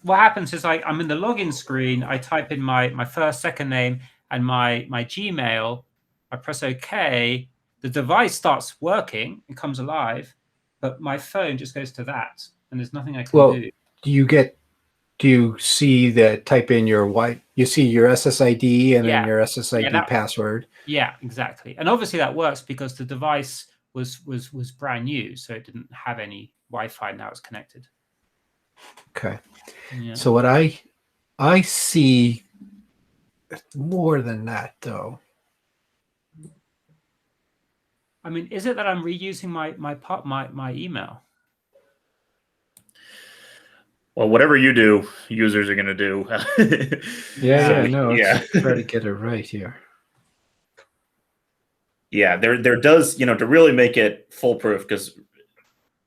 Speaker 4: what happens is I'm in the login screen. I type in my first, second name and my Gmail. I press OK. The device starts working. It comes alive, but my phone just goes to that, and there's nothing I can do.
Speaker 2: Do you see that? Type in you see your SSID and then your SSID password.
Speaker 4: Yeah, exactly. And obviously that works because the device was brand new, so it didn't have any Wi-Fi. Now it's connected.
Speaker 2: Okay.
Speaker 4: Yeah.
Speaker 2: So what I see more than that, though.
Speaker 4: I mean, is it that I'm reusing my email?
Speaker 3: Well, whatever you do, users are going to do.
Speaker 2: Let's try to get it right here.
Speaker 3: Yeah, there does, to really make it foolproof, because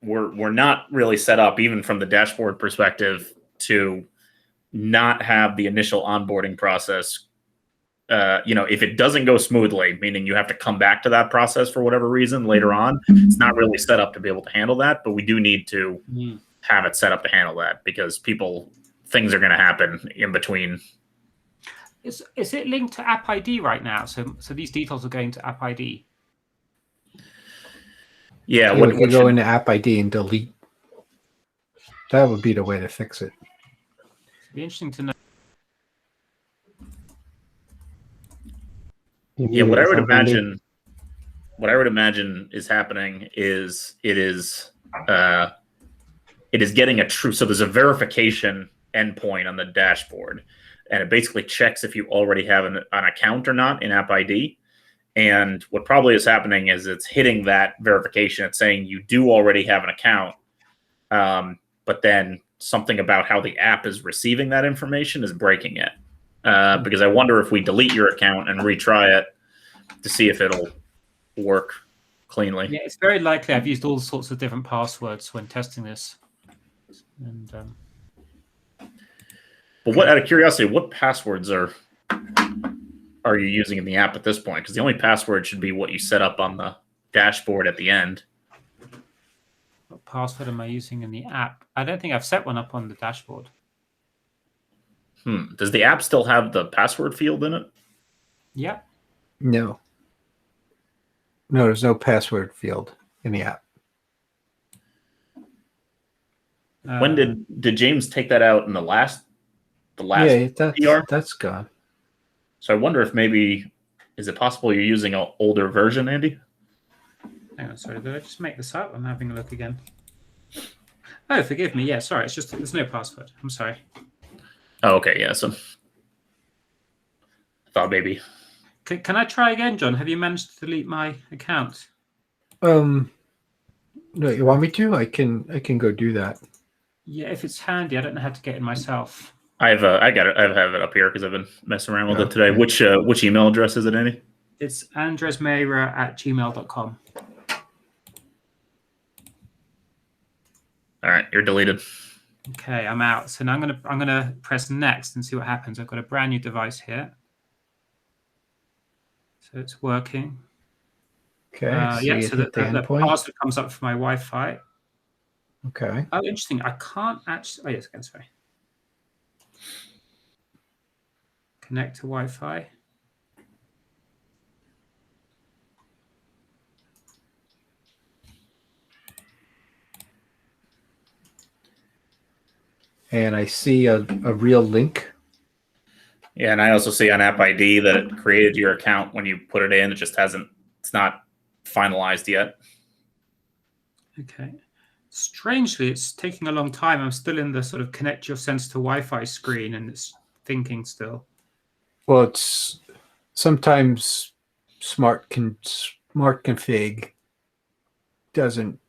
Speaker 3: we're not really set up, even from the dashboard perspective, to not have the initial onboarding process. If it doesn't go smoothly, meaning you have to come back to that process for whatever reason later on, it's not really set up to be able to handle that. But we do need to have it set up to handle that, because things are going to happen in between.
Speaker 4: Is it linked to App ID right now? So these details are going to App ID.
Speaker 2: Yeah, we could go into App ID and delete. That would be the way to fix it.
Speaker 4: It'd be interesting to know.
Speaker 3: Yeah, what I would imagine is happening is it is getting a true. So there's a verification endpoint on the dashboard, and it basically checks if you already have an account or not in App ID. And what probably is happening is it's hitting that verification. It's saying you do already have an account, but then something about how the app is receiving that information is breaking it. Because I wonder if we delete your account and retry it to see if it'll work cleanly.
Speaker 4: Yeah, it's very likely. I've used all sorts of different passwords when testing this. And
Speaker 3: but what, out of curiosity, what passwords are you using in the app at this point? Because the only password should be what you set up on the dashboard at the end.
Speaker 4: what password am I using in the app? I don't think I've set one up on the dashboard.
Speaker 3: Does the app still have the password field in it?
Speaker 4: Yeah.
Speaker 2: No. No, there's no password field in the app.
Speaker 3: When did James take that out in the last
Speaker 2: Yeah,
Speaker 3: PR?
Speaker 2: that's gone.
Speaker 3: So I wonder if maybe, is it possible you're using an older version, Andy?
Speaker 4: Hang on, sorry, did I just make this up? I'm having a look again. Oh, forgive me. Yeah, sorry, it's just there's no password. I'm sorry.
Speaker 3: Oh, okay, yeah. So I thought maybe.
Speaker 4: Can I try again, John? Have you managed to delete my account?
Speaker 2: No, you want me to? I can go do that.
Speaker 4: Yeah, if it's handy, I don't know how to get in myself.
Speaker 3: I have it up here because I've been messing around with it today. Which email address is it, Andy?
Speaker 4: It's andresmeira@gmail.com.
Speaker 3: All right, you're deleted.
Speaker 4: Okay, I'm out. So now I'm gonna press next and see what happens. I've got a brand new device here. So it's working.
Speaker 2: Okay.
Speaker 4: Yeah, so the password comes up for my Wi-Fi.
Speaker 2: Okay.
Speaker 4: Oh, interesting. I can't actually. Oh, yes, again, sorry. Connect to Wi-Fi.
Speaker 2: And I see a real link.
Speaker 3: Yeah, and I also see on App ID that it created your account when you put it in. It just it's not finalized yet.
Speaker 4: Okay. Strangely, it's taking a long time. I'm still in the sort of connect your sense to Wi-Fi screen, and it's thinking still.
Speaker 2: Well, it's sometimes smart config doesn't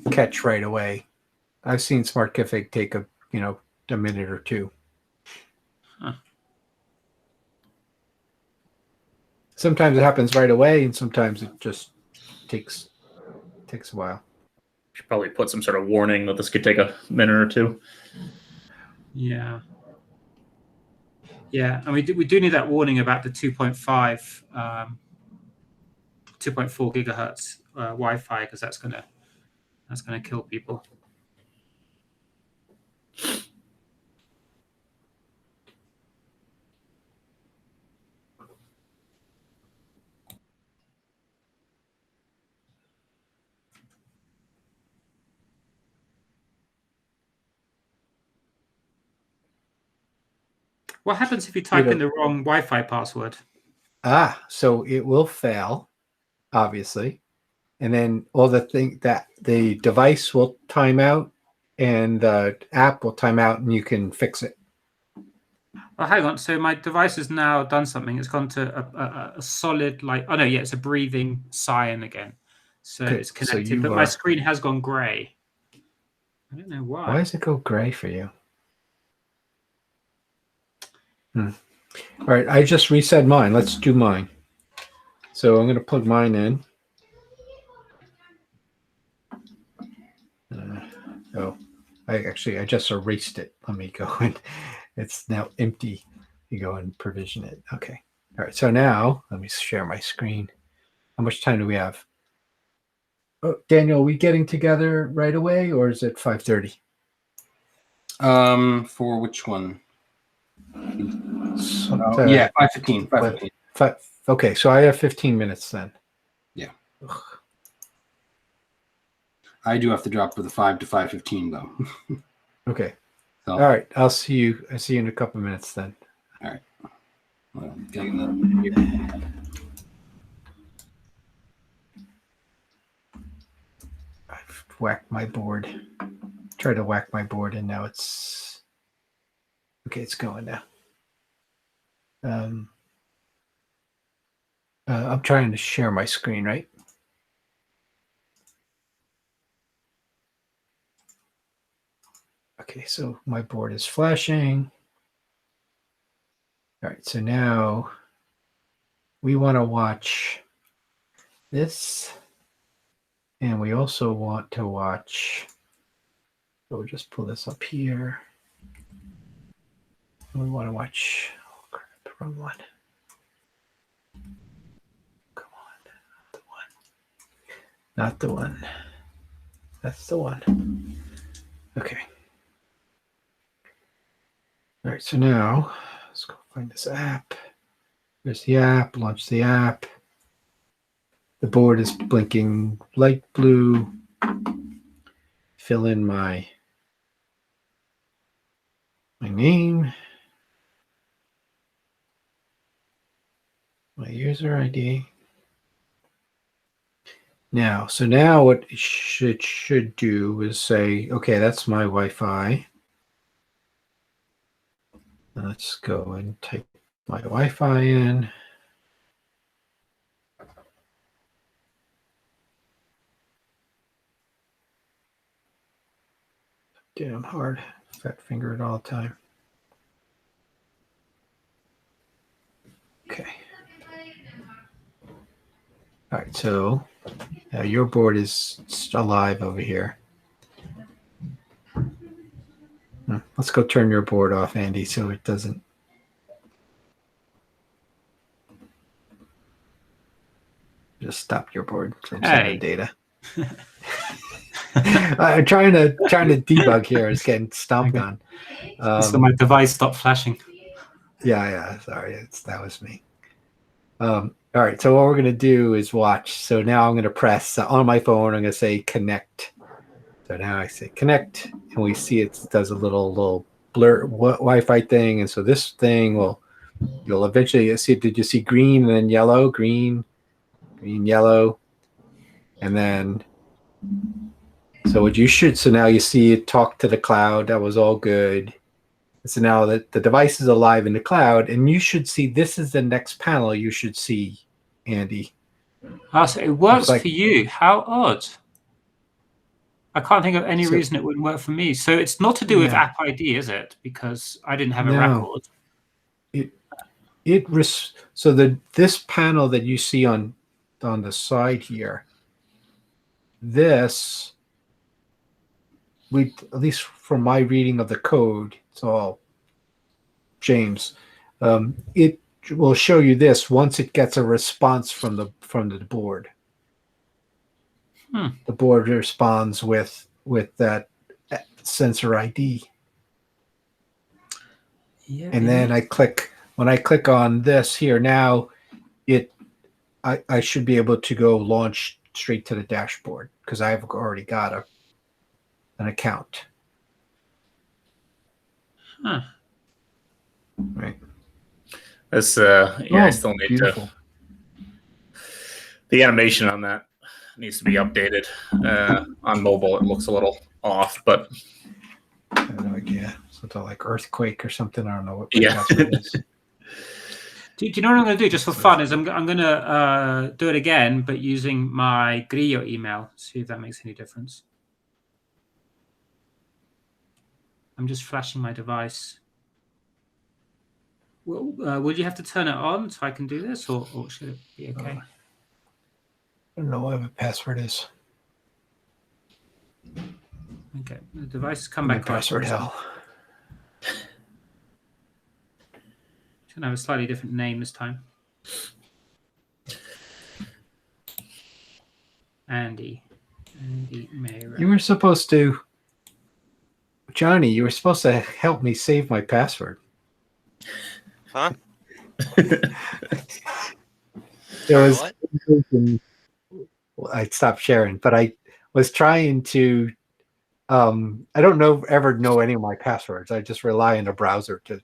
Speaker 2: catch right away. I've seen smart config take a minute or two.
Speaker 4: Huh.
Speaker 2: Sometimes it happens right away, and sometimes it just takes a while.
Speaker 3: Should probably put some sort of warning that this could take a minute or two.
Speaker 4: Yeah. Yeah, and we do need that warning about the 2.4 gigahertz Wi-Fi, because that's gonna kill people. What happens if you type in the wrong Wi-Fi password?
Speaker 2: So it will fail, obviously, and then the device will time out, and the app will time out, and you can fix it.
Speaker 4: Oh, hang on. So my device has now done something. It's gone to a solid, it's a breathing cyan again. So it's connected, but my screen has gone gray. I don't know why.
Speaker 2: Why does it go gray for you? All right, I just reset mine. Let's do mine. So I'm going to plug mine in. I just erased it. Let me go and it's now empty. You go and provision it. Okay. All right. So now let me share my screen. How much time do we have? Oh, Daniel, are we getting together right away, or is it 5:30?
Speaker 5: For which one?
Speaker 2: So,
Speaker 5: yeah, 5:15. 5:15.
Speaker 2: Okay, so I have 15 minutes then.
Speaker 5: Yeah. Ugh. I do have to drop for the 5 to 5:15 though.
Speaker 2: Okay. So, all right. I'll see you in a couple of minutes then.
Speaker 5: All right. Well,
Speaker 2: I've whacked my board. Try to whack my board, and now it's okay. It's going now. I'm trying to share my screen, right? Okay, so my board is flashing. All right, so now we want to watch this, and we also want to watch, so we'll just pull this up here. We want to watch, oh crap, wrong one. Come on, not the one. That's the one. Okay. All right, so now let's go find this app. There's the app, launch the app. The board is blinking light blue. Fill in my name, my user ID. Now, so now what it should do is say, okay, that's my Wi-Fi. Let's go and type my Wi-Fi in. Damn hard, fat finger it all the time. Okay. All right, so your board is still alive over here. Let's go turn your board off, Andy, so it doesn't. Just stop your board from sending data. I'm trying to debug here. It's getting stomped on.
Speaker 4: So my device stopped flashing.
Speaker 2: Yeah. Sorry, that was me. All right. So what we're gonna do is watch. So now I'm gonna press on my phone. I'm gonna say connect. So now I say connect, and we see it does a little blur Wi-Fi thing, and so this thing you'll eventually see. Did you see green and then yellow? Green, yellow, and then. So what you should, so now you see it talk to the cloud. That was all good. So now that the device is alive in the cloud, and you should see, this is the next panel you should see, Andy.
Speaker 4: So it works for you. How odd. I can't think of any reason it wouldn't work for me. So it's not to do with App ID, is it? Because I didn't have a record.
Speaker 2: So this panel that you see on the side here, this, at least from my reading of the code, it's all James. It will show you this once it gets a response from the board. The board responds with that sensor ID. Yeah, and then when I click on this here now, I should be able to go launch straight to the dashboard because I've already got an account. Right.
Speaker 3: That's I still need
Speaker 2: beautiful.
Speaker 3: The animation on that needs to be updated. On mobile, it looks a little off, but
Speaker 2: I have no idea. Something like earthquake or something. I don't know what password is.
Speaker 4: Do you know what I'm going to do just for fun? Is I'm going to do it again, but using my Grillo email. See if that makes any difference. I'm just flashing my device. Well, would you have to turn it on so I can do this, or should it be okay?
Speaker 2: I don't know what the password is.
Speaker 4: Okay, the device has come back.
Speaker 2: Password hell.
Speaker 4: It's going to have a slightly different name this time. Andy Mayra.
Speaker 2: You were supposed to, Johnny. You were supposed to help me save my password.
Speaker 1: Huh?
Speaker 2: There was. I stopped sharing, but I was trying to. I don't ever know any of my passwords. I just rely on the browser to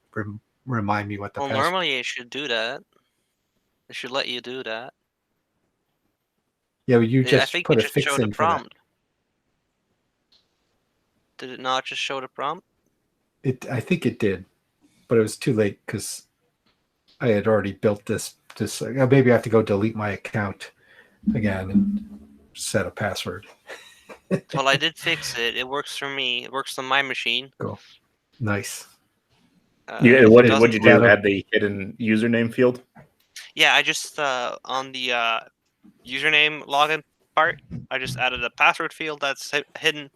Speaker 2: remind me what the password.
Speaker 1: Normally it should do that. It should let you do that.
Speaker 2: Yeah, but you just
Speaker 1: I think
Speaker 2: put
Speaker 1: you
Speaker 2: a
Speaker 1: just
Speaker 2: fix
Speaker 1: showed
Speaker 2: in
Speaker 1: the
Speaker 2: for that.
Speaker 1: prompt. Did it not just show the prompt?
Speaker 2: I think it did, but it was too late because I had already built this just maybe I have to go delete my account again and set a password.
Speaker 1: Well, I did fix it. It works for me. It works on my machine.
Speaker 2: Cool. Nice.
Speaker 3: What did you do? Add the hidden username field?
Speaker 1: Yeah, I just on the username login part, I just added a password field that's hidden.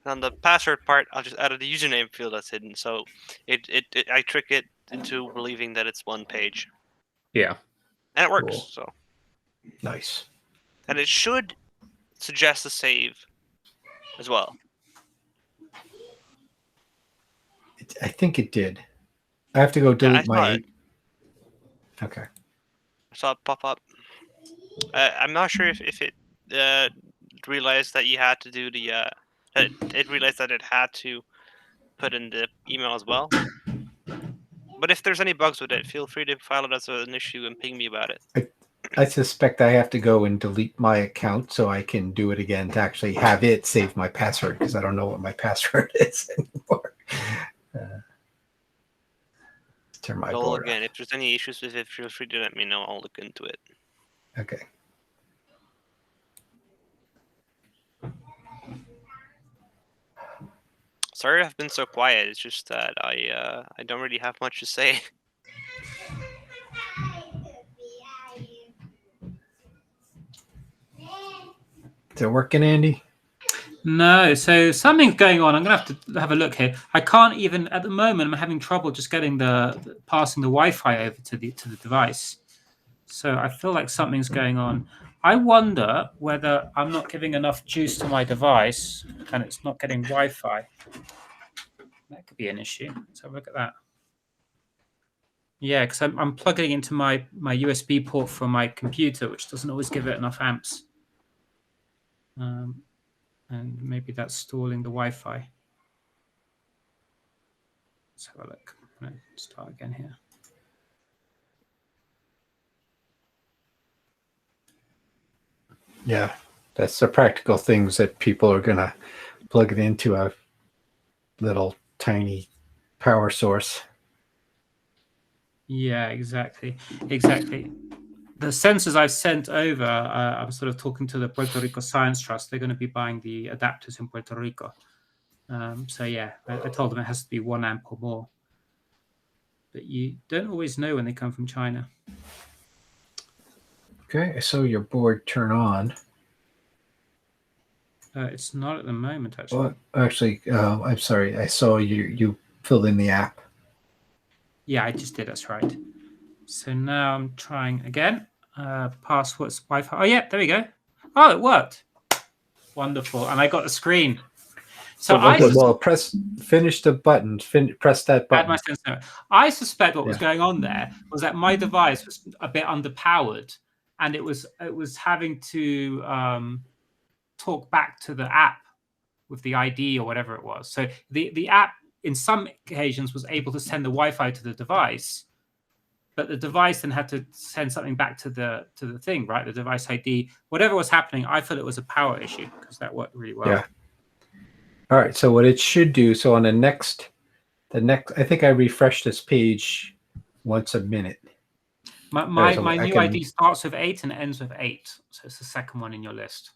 Speaker 1: And on the password part, I'll just added the username field that's hidden. So I trick it into believing that it's one page.
Speaker 3: Yeah.
Speaker 1: And it works.
Speaker 2: Cool.
Speaker 1: So
Speaker 2: Nice.
Speaker 1: and it should suggest a save as well.
Speaker 2: I think it did. I have to go delete my. Okay.
Speaker 1: I saw it pop up. I'm not sure if it realized that you had to do the. It realized that it had to put in the email as well. But if there's any bugs with it, feel free to file it as an issue and ping me about it.
Speaker 2: I suspect I have to go and delete my account so I can do it again to actually have it save my password because I don't know what my password is anymore. Turn my board
Speaker 1: again,
Speaker 2: off.
Speaker 1: if there's any issues with it, feel free to let me know. I'll look into it.
Speaker 2: Okay.
Speaker 1: Sorry I've been so quiet. It's just that I don't really have much to say.
Speaker 2: Is it working, Andy?
Speaker 4: No, so something's going on. I'm gonna have to have a look here. I can't even at the moment. I'm having trouble just getting passing the Wi-Fi over to the device. So I feel like something's going on. I wonder whether I'm not giving enough juice to my device and it's not getting Wi-Fi. That could be an issue. Let's have a look at that. Yeah, because I'm plugging into my USB port from my computer, which doesn't always give it enough amps. And maybe that's stalling the Wi-Fi. Let's have a look. I'm going to start again here.
Speaker 2: Yeah, that's the practical things that people are going to plug it into a little tiny power source.
Speaker 4: Yeah, exactly. The sensors I've sent over, I'm sort of talking to the Puerto Rico Science Trust. They're going to be buying the adapters in Puerto Rico. So yeah, I told them it has to be 1 amp or more. But you don't always know when they come from China.
Speaker 2: Okay, I saw your board turn on.
Speaker 4: It's not at the moment, actually.
Speaker 2: Well, actually, I'm sorry. I saw you filled in the app.
Speaker 4: Yeah, I just did. That's right. So now I'm trying again. Passwords, Wi-Fi. Oh, yeah, there we go. Oh, it worked. Wonderful. And I got the screen. So
Speaker 2: finish the button. Press that button.
Speaker 4: Add my sensor. I suspect what was going on there was that my device was a bit underpowered, and it was having to talk back to the app with the ID or whatever it was. So the app, in some occasions, was able to send the Wi-Fi to the device, but the device then had to send something back to the thing, right? The device ID, whatever was happening. I thought it was a power issue because that worked really well.
Speaker 2: Yeah. All right. So what it should do. So on the next, I think I refresh this page once a minute.
Speaker 4: My new ID starts with 8 and ends with 8. So it's the second one in your list.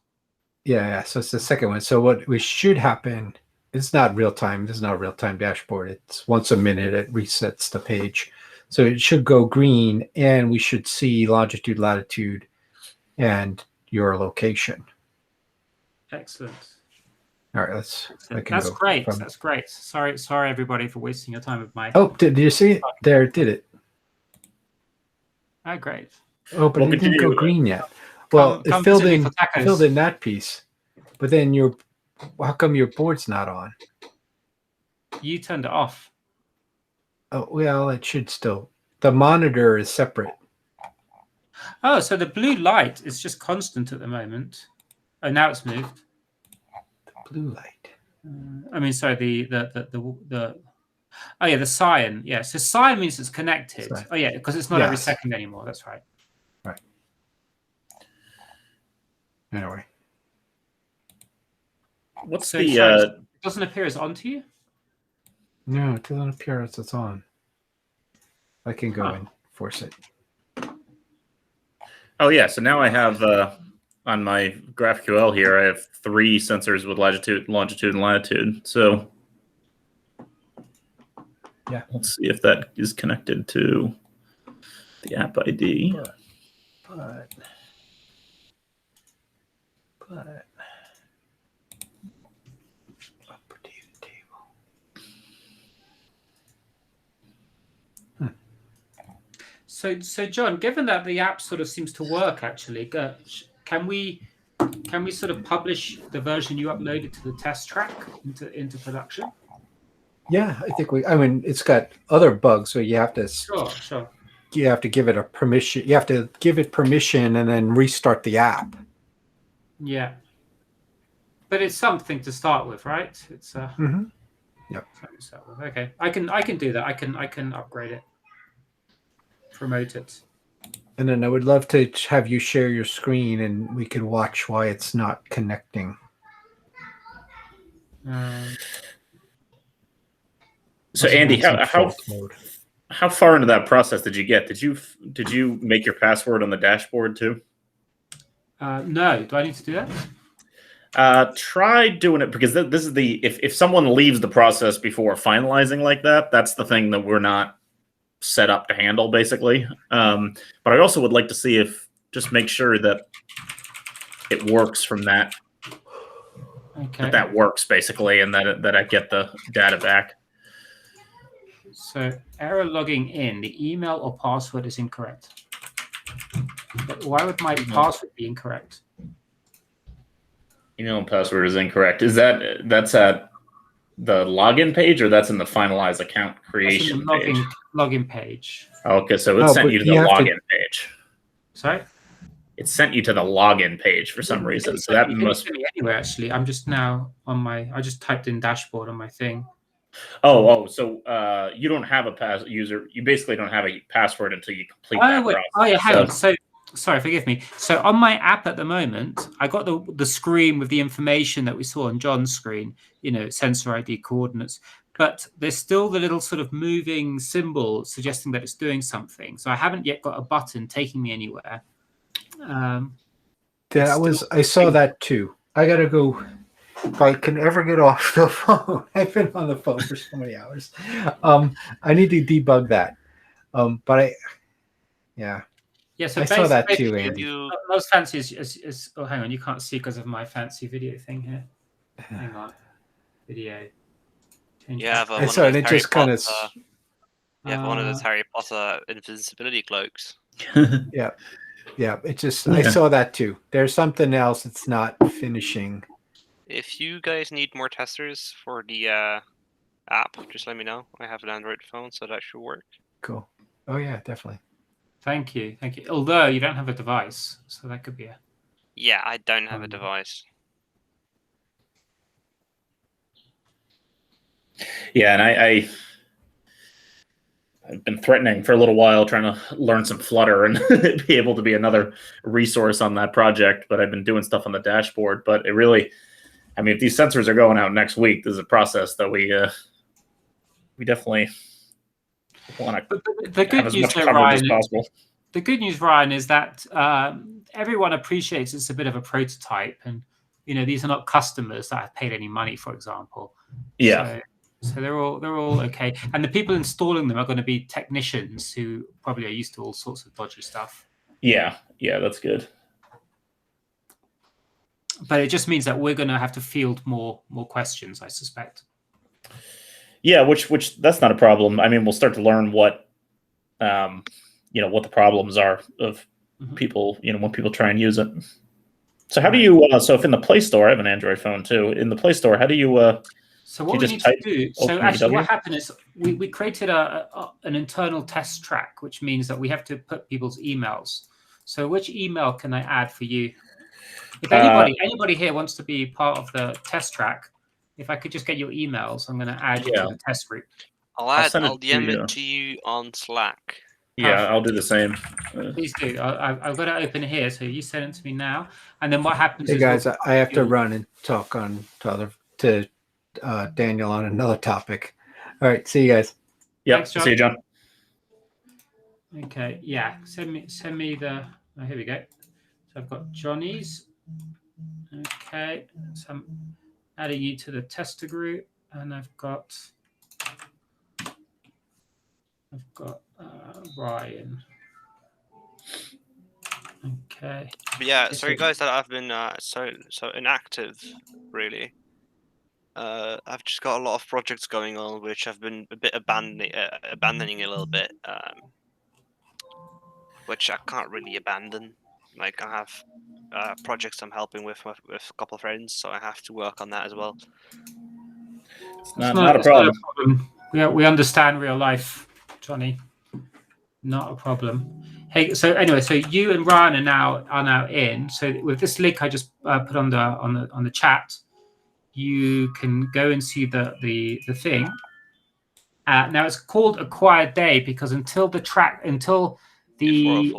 Speaker 2: Yeah. So it's the second one. So what we should happen, it's not real time. This is not a real time dashboard. It's once a minute. It resets the page. So it should go green, and we should see longitude, latitude, and your location.
Speaker 4: Excellent.
Speaker 2: All right, that's
Speaker 4: great. That's great. Sorry, everybody, for wasting your time with my.
Speaker 2: Oh, did you see it? There, it did it.
Speaker 4: Oh, great.
Speaker 2: Oh, but it didn't go green yet. Well, it filled in that piece, but then how come your board's not on?
Speaker 4: You turned it off.
Speaker 2: Oh, well, it should still. The monitor is separate.
Speaker 4: Oh, so the blue light is just constant at the moment. Oh, now it's moved.
Speaker 2: Blue light.
Speaker 4: I mean, sorry, the oh yeah, the cyan. Yeah, so cyan means it's connected. Cyan. Oh yeah, because it's not every second anymore. That's right.
Speaker 2: Right. Anyway,
Speaker 3: what's
Speaker 4: it doesn't appear as on to you?
Speaker 2: No, it doesn't appear as it's on. I can go and force it.
Speaker 3: Oh yeah, so now I have on my GraphQL here, I have 3 sensors with latitude, longitude, and latitude. So
Speaker 2: yeah,
Speaker 3: let's see if that is connected to the app ID.
Speaker 2: But
Speaker 4: So John, given that the app sort of seems to work, actually, can we sort of publish the version you uploaded to the test track into production?
Speaker 2: yeah, I think I mean, it's got other bugs, so you have to.
Speaker 4: Sure.
Speaker 2: You have to give it a permission. You have to give it permission and then restart the app.
Speaker 4: Yeah. But it's something to start with, right? It's
Speaker 2: Yep.
Speaker 4: something to start with. Okay, I can do that. I can upgrade it, promote it.
Speaker 2: And then I would love to have you share your screen and we can watch why it's not connecting.
Speaker 3: So Andy, how far into that process did you get? Did you make your password on the dashboard too?
Speaker 4: No. Do I need to do that?
Speaker 3: Try doing it, because this is the if someone leaves the process before finalizing like that, that's the thing that we're not set up to handle, basically. But I also would like to see if just make sure that it works from that.
Speaker 4: Okay.
Speaker 3: That works basically, and that I get the data back.
Speaker 4: So error logging in. The email or password is incorrect. But why would my password be incorrect?
Speaker 3: Email and password is incorrect. That's at the login page, or that's in the finalize account creation page?
Speaker 4: Login page.
Speaker 3: Okay, so it sent you to the login page.
Speaker 4: Sorry?
Speaker 3: It sent you to the login page for some reason. So that must
Speaker 4: be anywhere. Actually, I'm just now on my. I just typed in dashboard on my thing.
Speaker 3: So you don't have a user. You basically don't have a password until you complete that process.
Speaker 4: Oh yeah, hang on. So sorry, forgive me. So on my app at the moment, I got the screen with the information that we saw on John's screen. Sensor ID coordinates, but there's still the little sort of moving symbol suggesting that it's doing something. So I haven't yet got a button taking me anywhere.
Speaker 2: I saw that too. I gotta go. If I can ever get off the phone, I've been on the phone for so many hours. I need to debug that. So I saw that too, Andy.
Speaker 4: Not as fancy as oh, hang on, you can't see because of my fancy video thing here. Hang on, video.
Speaker 2: I saw it. It just kind of.
Speaker 1: You have one of those Harry Potter invisibility cloaks.
Speaker 2: Yeah. It just. I saw that too. There's something else that's not finishing.
Speaker 1: If you guys need more testers for the app, just let me know. I have an Android phone, so that should work.
Speaker 2: Cool. Oh yeah, definitely.
Speaker 4: Thank you. Although you don't have a device, so that could be a.
Speaker 1: Yeah, I don't have a device.
Speaker 3: Yeah, and I've been threatening for a little while, trying to learn some Flutter and be able to be another resource on that project. But I've been doing stuff on the dashboard. But it really, I mean, if these sensors are going out next week, this is a process that we definitely want to have as much coverage as possible.
Speaker 4: The good news, Ryan, is that everyone appreciates it's a bit of a prototype, and these are not customers that have paid any money, for example.
Speaker 3: Yeah.
Speaker 4: So they're all okay, and the people installing them are going to be technicians who probably are used to all sorts of dodgy stuff.
Speaker 3: Yeah, that's good.
Speaker 4: But it just means that we're going to have to field more questions, I suspect.
Speaker 3: Yeah, which that's not a problem. I mean, we'll start to learn what what the problems are of people, when people try and use it. So how do you? So if in the Play Store, I have an Android phone too. In the Play Store, how do you?
Speaker 4: So what we need to do. So actually, what happened is we created an internal test track, which means that we have to put people's emails. So which email can I add for you? If anybody here wants to be part of the test track, if I could just get your emails, I'm going to add you to the test group.
Speaker 1: I'll DM it to you on Slack.
Speaker 3: Yeah, I'll do the same.
Speaker 4: Please do. I've got to open it here, so you send it to me now. And then what happens?
Speaker 2: Hey guys, I have to run and talk to Daniel on another topic. All right, see you guys.
Speaker 3: Yeah, see you, John.
Speaker 4: Okay, yeah. Send me the Oh, here we go. So I've got Johnny's. Okay, so I'm adding you to the tester group, and I've got Ryan. Okay.
Speaker 1: But yeah, sorry guys that I've been so inactive, really. I've just got a lot of projects going on, which I've been a bit abandoning a little bit, which I can't really abandon. Like I have projects I'm helping with a couple of friends, so I have to work on that as well.
Speaker 3: It's not a problem.
Speaker 4: We understand real life, Johnny. Not a problem. Hey, so anyway, so you and Ryan are now in. So with this link I just put on the chat, you can go and see the thing. Now it's called Acquired Day because until the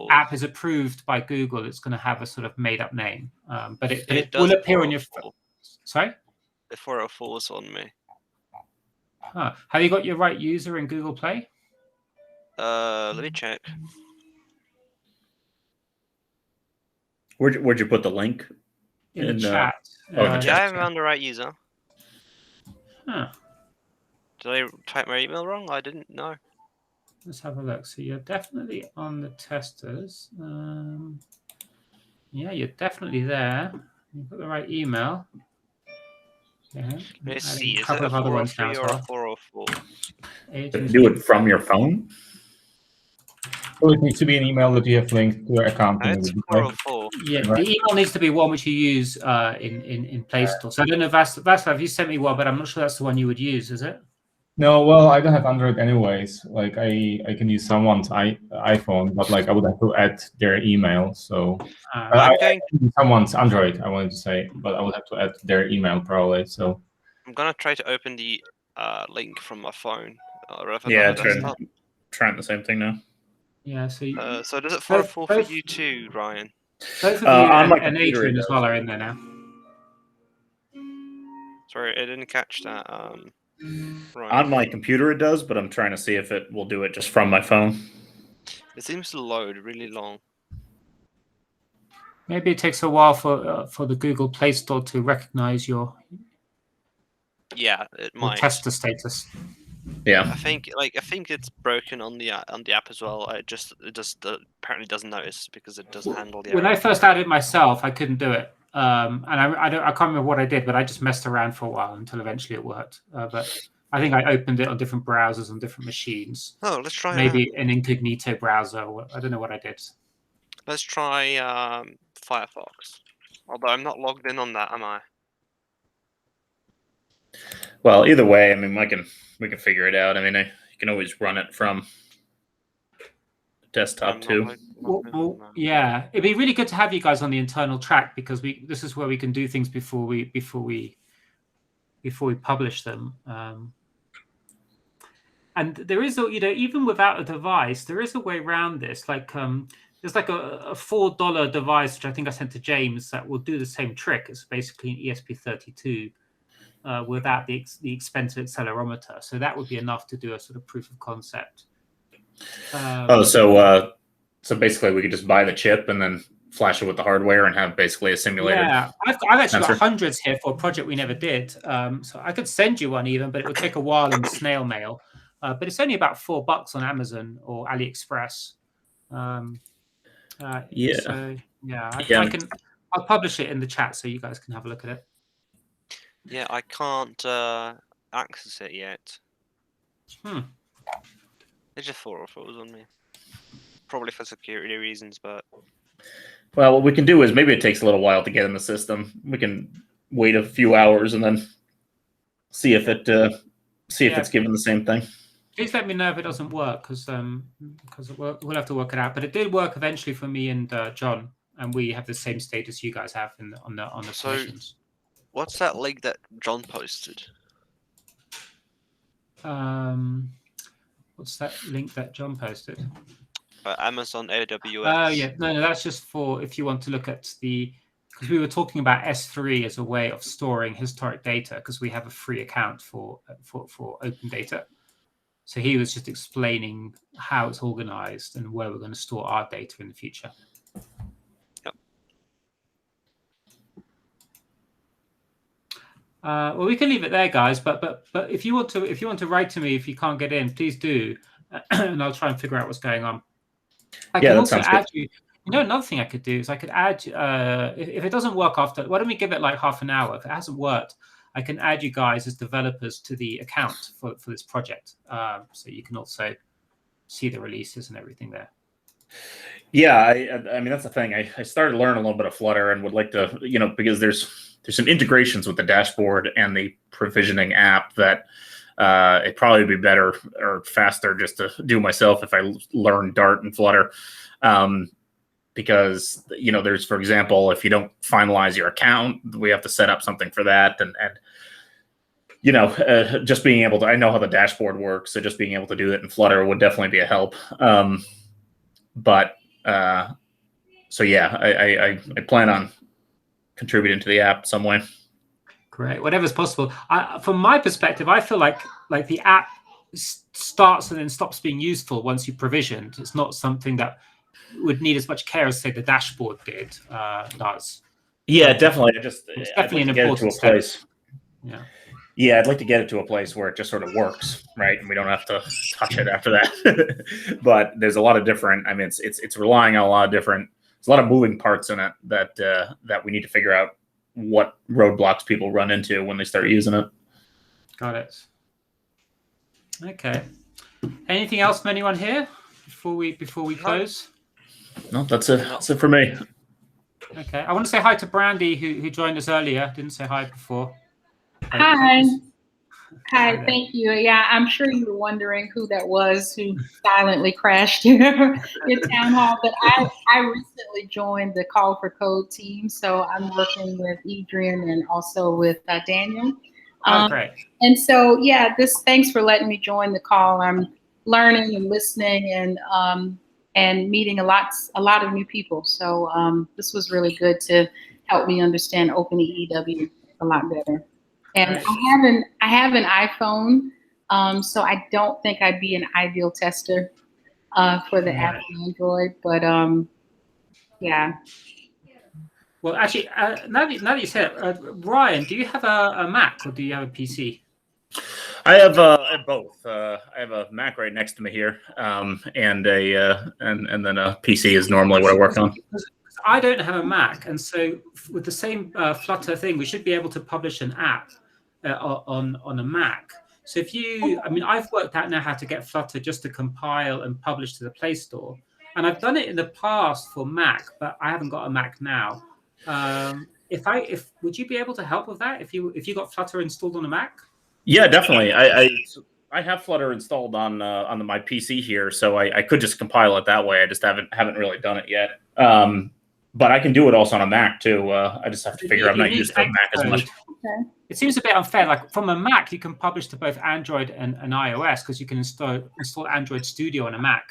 Speaker 4: app is approved by Google, it's going to have a sort of made up name. But it will appear on your phone. Sorry?
Speaker 1: The 404 is on me.
Speaker 4: Huh. Have you got your right user in Google Play?
Speaker 1: Let me check.
Speaker 3: Where'd you put the link?
Speaker 4: In the chat.
Speaker 3: Oh, in the chat.
Speaker 1: Yeah, I'm on the right user.
Speaker 4: Huh.
Speaker 1: Did I type my email wrong? I didn't know.
Speaker 4: Let's have a look. So you're definitely on the testers. Yeah, you're definitely there. You've got the right email. Yeah.
Speaker 1: Let's see.
Speaker 4: A couple of other ones now as well.
Speaker 1: 404?
Speaker 3: Do it from your phone?
Speaker 6: So it needs to be an email that you have linked to your account.
Speaker 1: It's 404.
Speaker 4: Yeah, the email needs to be one which you use in Play Store. So I don't know, Václav, you sent me one, but I'm not sure that's the one you would use, is it?
Speaker 6: No, well, I don't have Android anyways. Like I can use someone's iPhone, but like I would have to add their email. So I can use someone's Android, I wanted to say, but I would have to add their email probably. So
Speaker 1: I'm gonna try to open the link from my phone.
Speaker 3: Yeah, trying the same thing now.
Speaker 4: Yeah, so
Speaker 1: so does it 404 for you too, Ryan?
Speaker 4: Both of you and Adrian as well are in there now.
Speaker 1: Sorry, I didn't catch that. Right.
Speaker 3: On my computer it does, but I'm trying to see if it will do it just from my phone.
Speaker 1: It seems to load really long.
Speaker 4: Maybe it takes a while for the Google Play Store to recognize your
Speaker 1: it might
Speaker 4: tester status.
Speaker 3: Yeah,
Speaker 1: I think it's broken on the app as well. It just apparently doesn't notice because it doesn't handle the error.
Speaker 4: When I first added myself, I couldn't do it, and I can't remember what I did, but I just messed around for a while until eventually it worked. But I think I opened it on different browsers on different machines.
Speaker 1: Oh, let's try
Speaker 4: maybe an incognito browser. I don't know what I did.
Speaker 1: Let's try Firefox. Although I'm not logged in on that, am I?
Speaker 3: Well, either way, I mean, we can figure it out. I mean, you can always run it from desktop too.
Speaker 4: Well, yeah, it'd be really good to have you guys on the internal track because this is where we can do things before we publish them. And there is, even without a device, there is a way around this. Like, there's like a $4 device, which I think I sent to James, that will do the same trick. It's basically an ESP32 without the expensive accelerometer. So that would be enough to do a sort of proof of concept.
Speaker 3: So basically we could just buy the chip and then flash it with the hardware and have basically a simulator.
Speaker 4: Yeah, I've actually got hundreds here for a project we never did. So I could send you one even, but it would take a while in snail mail. But it's only about $4 on Amazon or AliExpress. I'll publish it in the chat so you guys can have a look at it.
Speaker 1: Yeah, I can't access it yet. It's just 404s on me. Probably for security reasons, but...
Speaker 3: Well, what we can do is maybe it takes a little while to get in the system. We can wait a few hours and then see if it's given the same thing.
Speaker 4: Please let me know if it doesn't work, because we'll have to work it out. But it did work eventually for me and John, and we have the same status you guys have on the permissions.
Speaker 1: What's that link that John posted?
Speaker 4: What's that link that John posted?
Speaker 1: Amazon AWS.
Speaker 4: Oh yeah, no, that's just for if you want to look at because we were talking about S3 as a way of storing historic data, because we have a free account for open data. So he was just explaining how it's organized and where we're going to store our data in the future. Well, we can leave it there, guys. But if you want to write to me if you can't get in, please do, and I'll try and figure out what's going on. I can also add you. You know, another thing I could do is I could add. If it doesn't work after, why don't we give it like half an hour? If it hasn't worked, I can add you guys as developers to the account for this project, so you can also see the releases and everything there.
Speaker 3: Yeah, I mean that's the thing. I started to learn a little bit of Flutter and would like to, because there's some integrations with the dashboard and the provisioning app that it'd probably be better or faster just to do myself if I learn Dart and Flutter. Because there's, for example, if you don't finalize your account, we have to set up something for that, and just being able to, I know how the dashboard works, so just being able to do it in Flutter would definitely be a help. So yeah, I plan on contributing to the app some way.
Speaker 4: Great, whatever's possible. From my perspective, I feel like the app starts and then stops being useful once you provisioned. It's not something that would need as much care as, say, the dashboard does.
Speaker 3: Yeah, definitely. It's
Speaker 4: definitely an important step.
Speaker 3: Yeah, I'd like to get it to a place where it just sort of works, right? And we don't have to touch it after that. But there's a lot of different. I mean, it's relying on a lot of different. There's a lot of moving parts in it that we need to figure out what roadblocks people run into when they start using it.
Speaker 4: Got it. Okay. Anything else from anyone here before we close?
Speaker 3: No, that's it. That's it for me.
Speaker 4: Okay. I want to say hi to Brandy who joined us earlier. Didn't say hi before.
Speaker 9: Hi. Hi, thank you. Yeah, I'm sure you were wondering who that was who silently crashed your town hall, but I recently joined the Call for Code team, so I'm working with Adrian and also with Daniel.
Speaker 4: Great.
Speaker 9: And so, yeah, thanks for letting me join the call. I'm learning and listening and meeting a lot of new people. So this was really good to help me understand OpenEEW a lot better. And I have an iPhone, so I don't think I'd be an ideal tester for the app on Android. But yeah.
Speaker 4: Well, actually, now that you said it, Ryan, do you have a Mac or do you have a PC?
Speaker 3: I have both. I have a Mac right next to me here, and then a PC is normally what I work on.
Speaker 4: I don't have a Mac, and so with the same Flutter thing, we should be able to publish an app on a Mac. So I've worked out now how to get Flutter just to compile and publish to the Play Store, and I've done it in the past for Mac, but I haven't got a Mac now. Would you be able to help with that if you got Flutter installed on a Mac?
Speaker 3: Yeah, definitely. I have Flutter installed on my PC here, so I could just compile it that way. I just haven't really done it yet. But I can do it also on a Mac too. I just have to figure I'm not used to Mac as much.
Speaker 9: Okay.
Speaker 4: It seems a bit unfair. Like from a Mac, you can publish to both Android and iOS because you can install Android Studio on a Mac.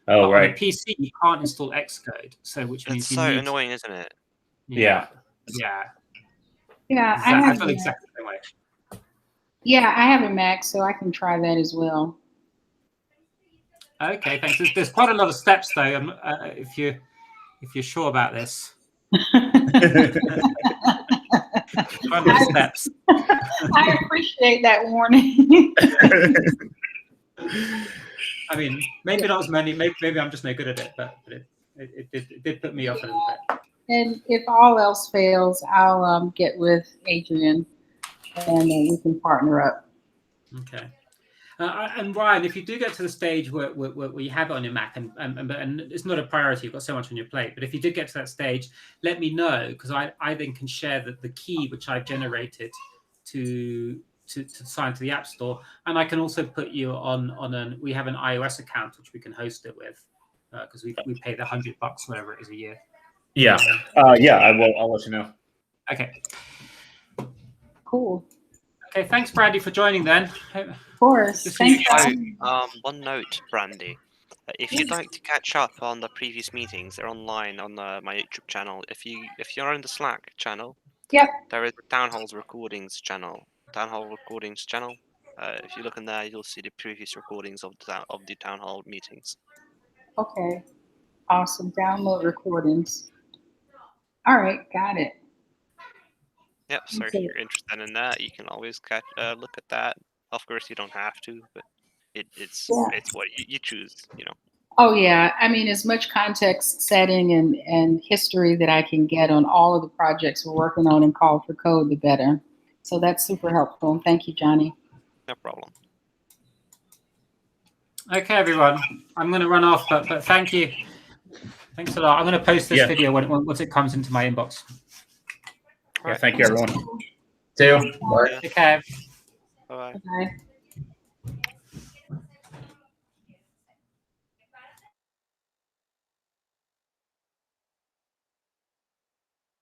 Speaker 3: Oh, right.
Speaker 4: On a PC, you can't install Xcode. So which means
Speaker 1: it's so annoying, isn't it?
Speaker 3: Yeah.
Speaker 9: Yeah,
Speaker 4: I feel exactly the same way.
Speaker 9: Yeah, I have a Mac, so I can try that as well.
Speaker 4: Okay, thanks. There's quite a lot of steps, though. If you're sure about this. Quite a lot of steps.
Speaker 9: I appreciate that warning.
Speaker 4: I mean, maybe not as many. Maybe I'm just no good at it, but it did put me off a little bit.
Speaker 9: And if all else fails, I'll get with Adrian. And we can partner up.
Speaker 4: Okay. And Ryan, if you do get to the stage where you have it on your Mac, and it's not a priority, you've got so much on your plate, but if you did get to that stage, let me know, because I then can share the key which I've generated to sign to the App Store, and I can also put you on we have an iOS account which we can host it with, because we pay the $100 whatever it is a year.
Speaker 3: Yeah. I will. I'll let you know.
Speaker 4: Okay.
Speaker 9: Cool.
Speaker 4: Okay, thanks, Brandy, for joining then.
Speaker 9: Of course. Thanks.
Speaker 1: One note, Brandy. If you'd like to catch up on the previous meetings, they're online on my YouTube channel. If you're on the Slack channel,
Speaker 9: yep,
Speaker 1: there is TownHall's recordings channel. TownHall recordings channel. If you look in there, you'll see the previous recordings of the TownHall meetings.
Speaker 9: Okay. Awesome. Download recordings. All right, got it.
Speaker 1: Yep. So if you're interested in that, you can always look at that. Of course, you don't have to, but it's what you choose.
Speaker 9: Oh yeah, I mean, as much context setting and history that I can get on all of the projects we're working on in Call for Code, the better. So that's super helpful. Thank you, Johnny.
Speaker 1: No problem.
Speaker 4: Okay, everyone, I'm going to run off, but thank you. Thanks a lot. I'm going to post this video once it comes into my inbox.
Speaker 3: Yeah, thank you, everyone.
Speaker 6: See you. Bye.
Speaker 4: Take care.
Speaker 1: Bye.
Speaker 9: Bye.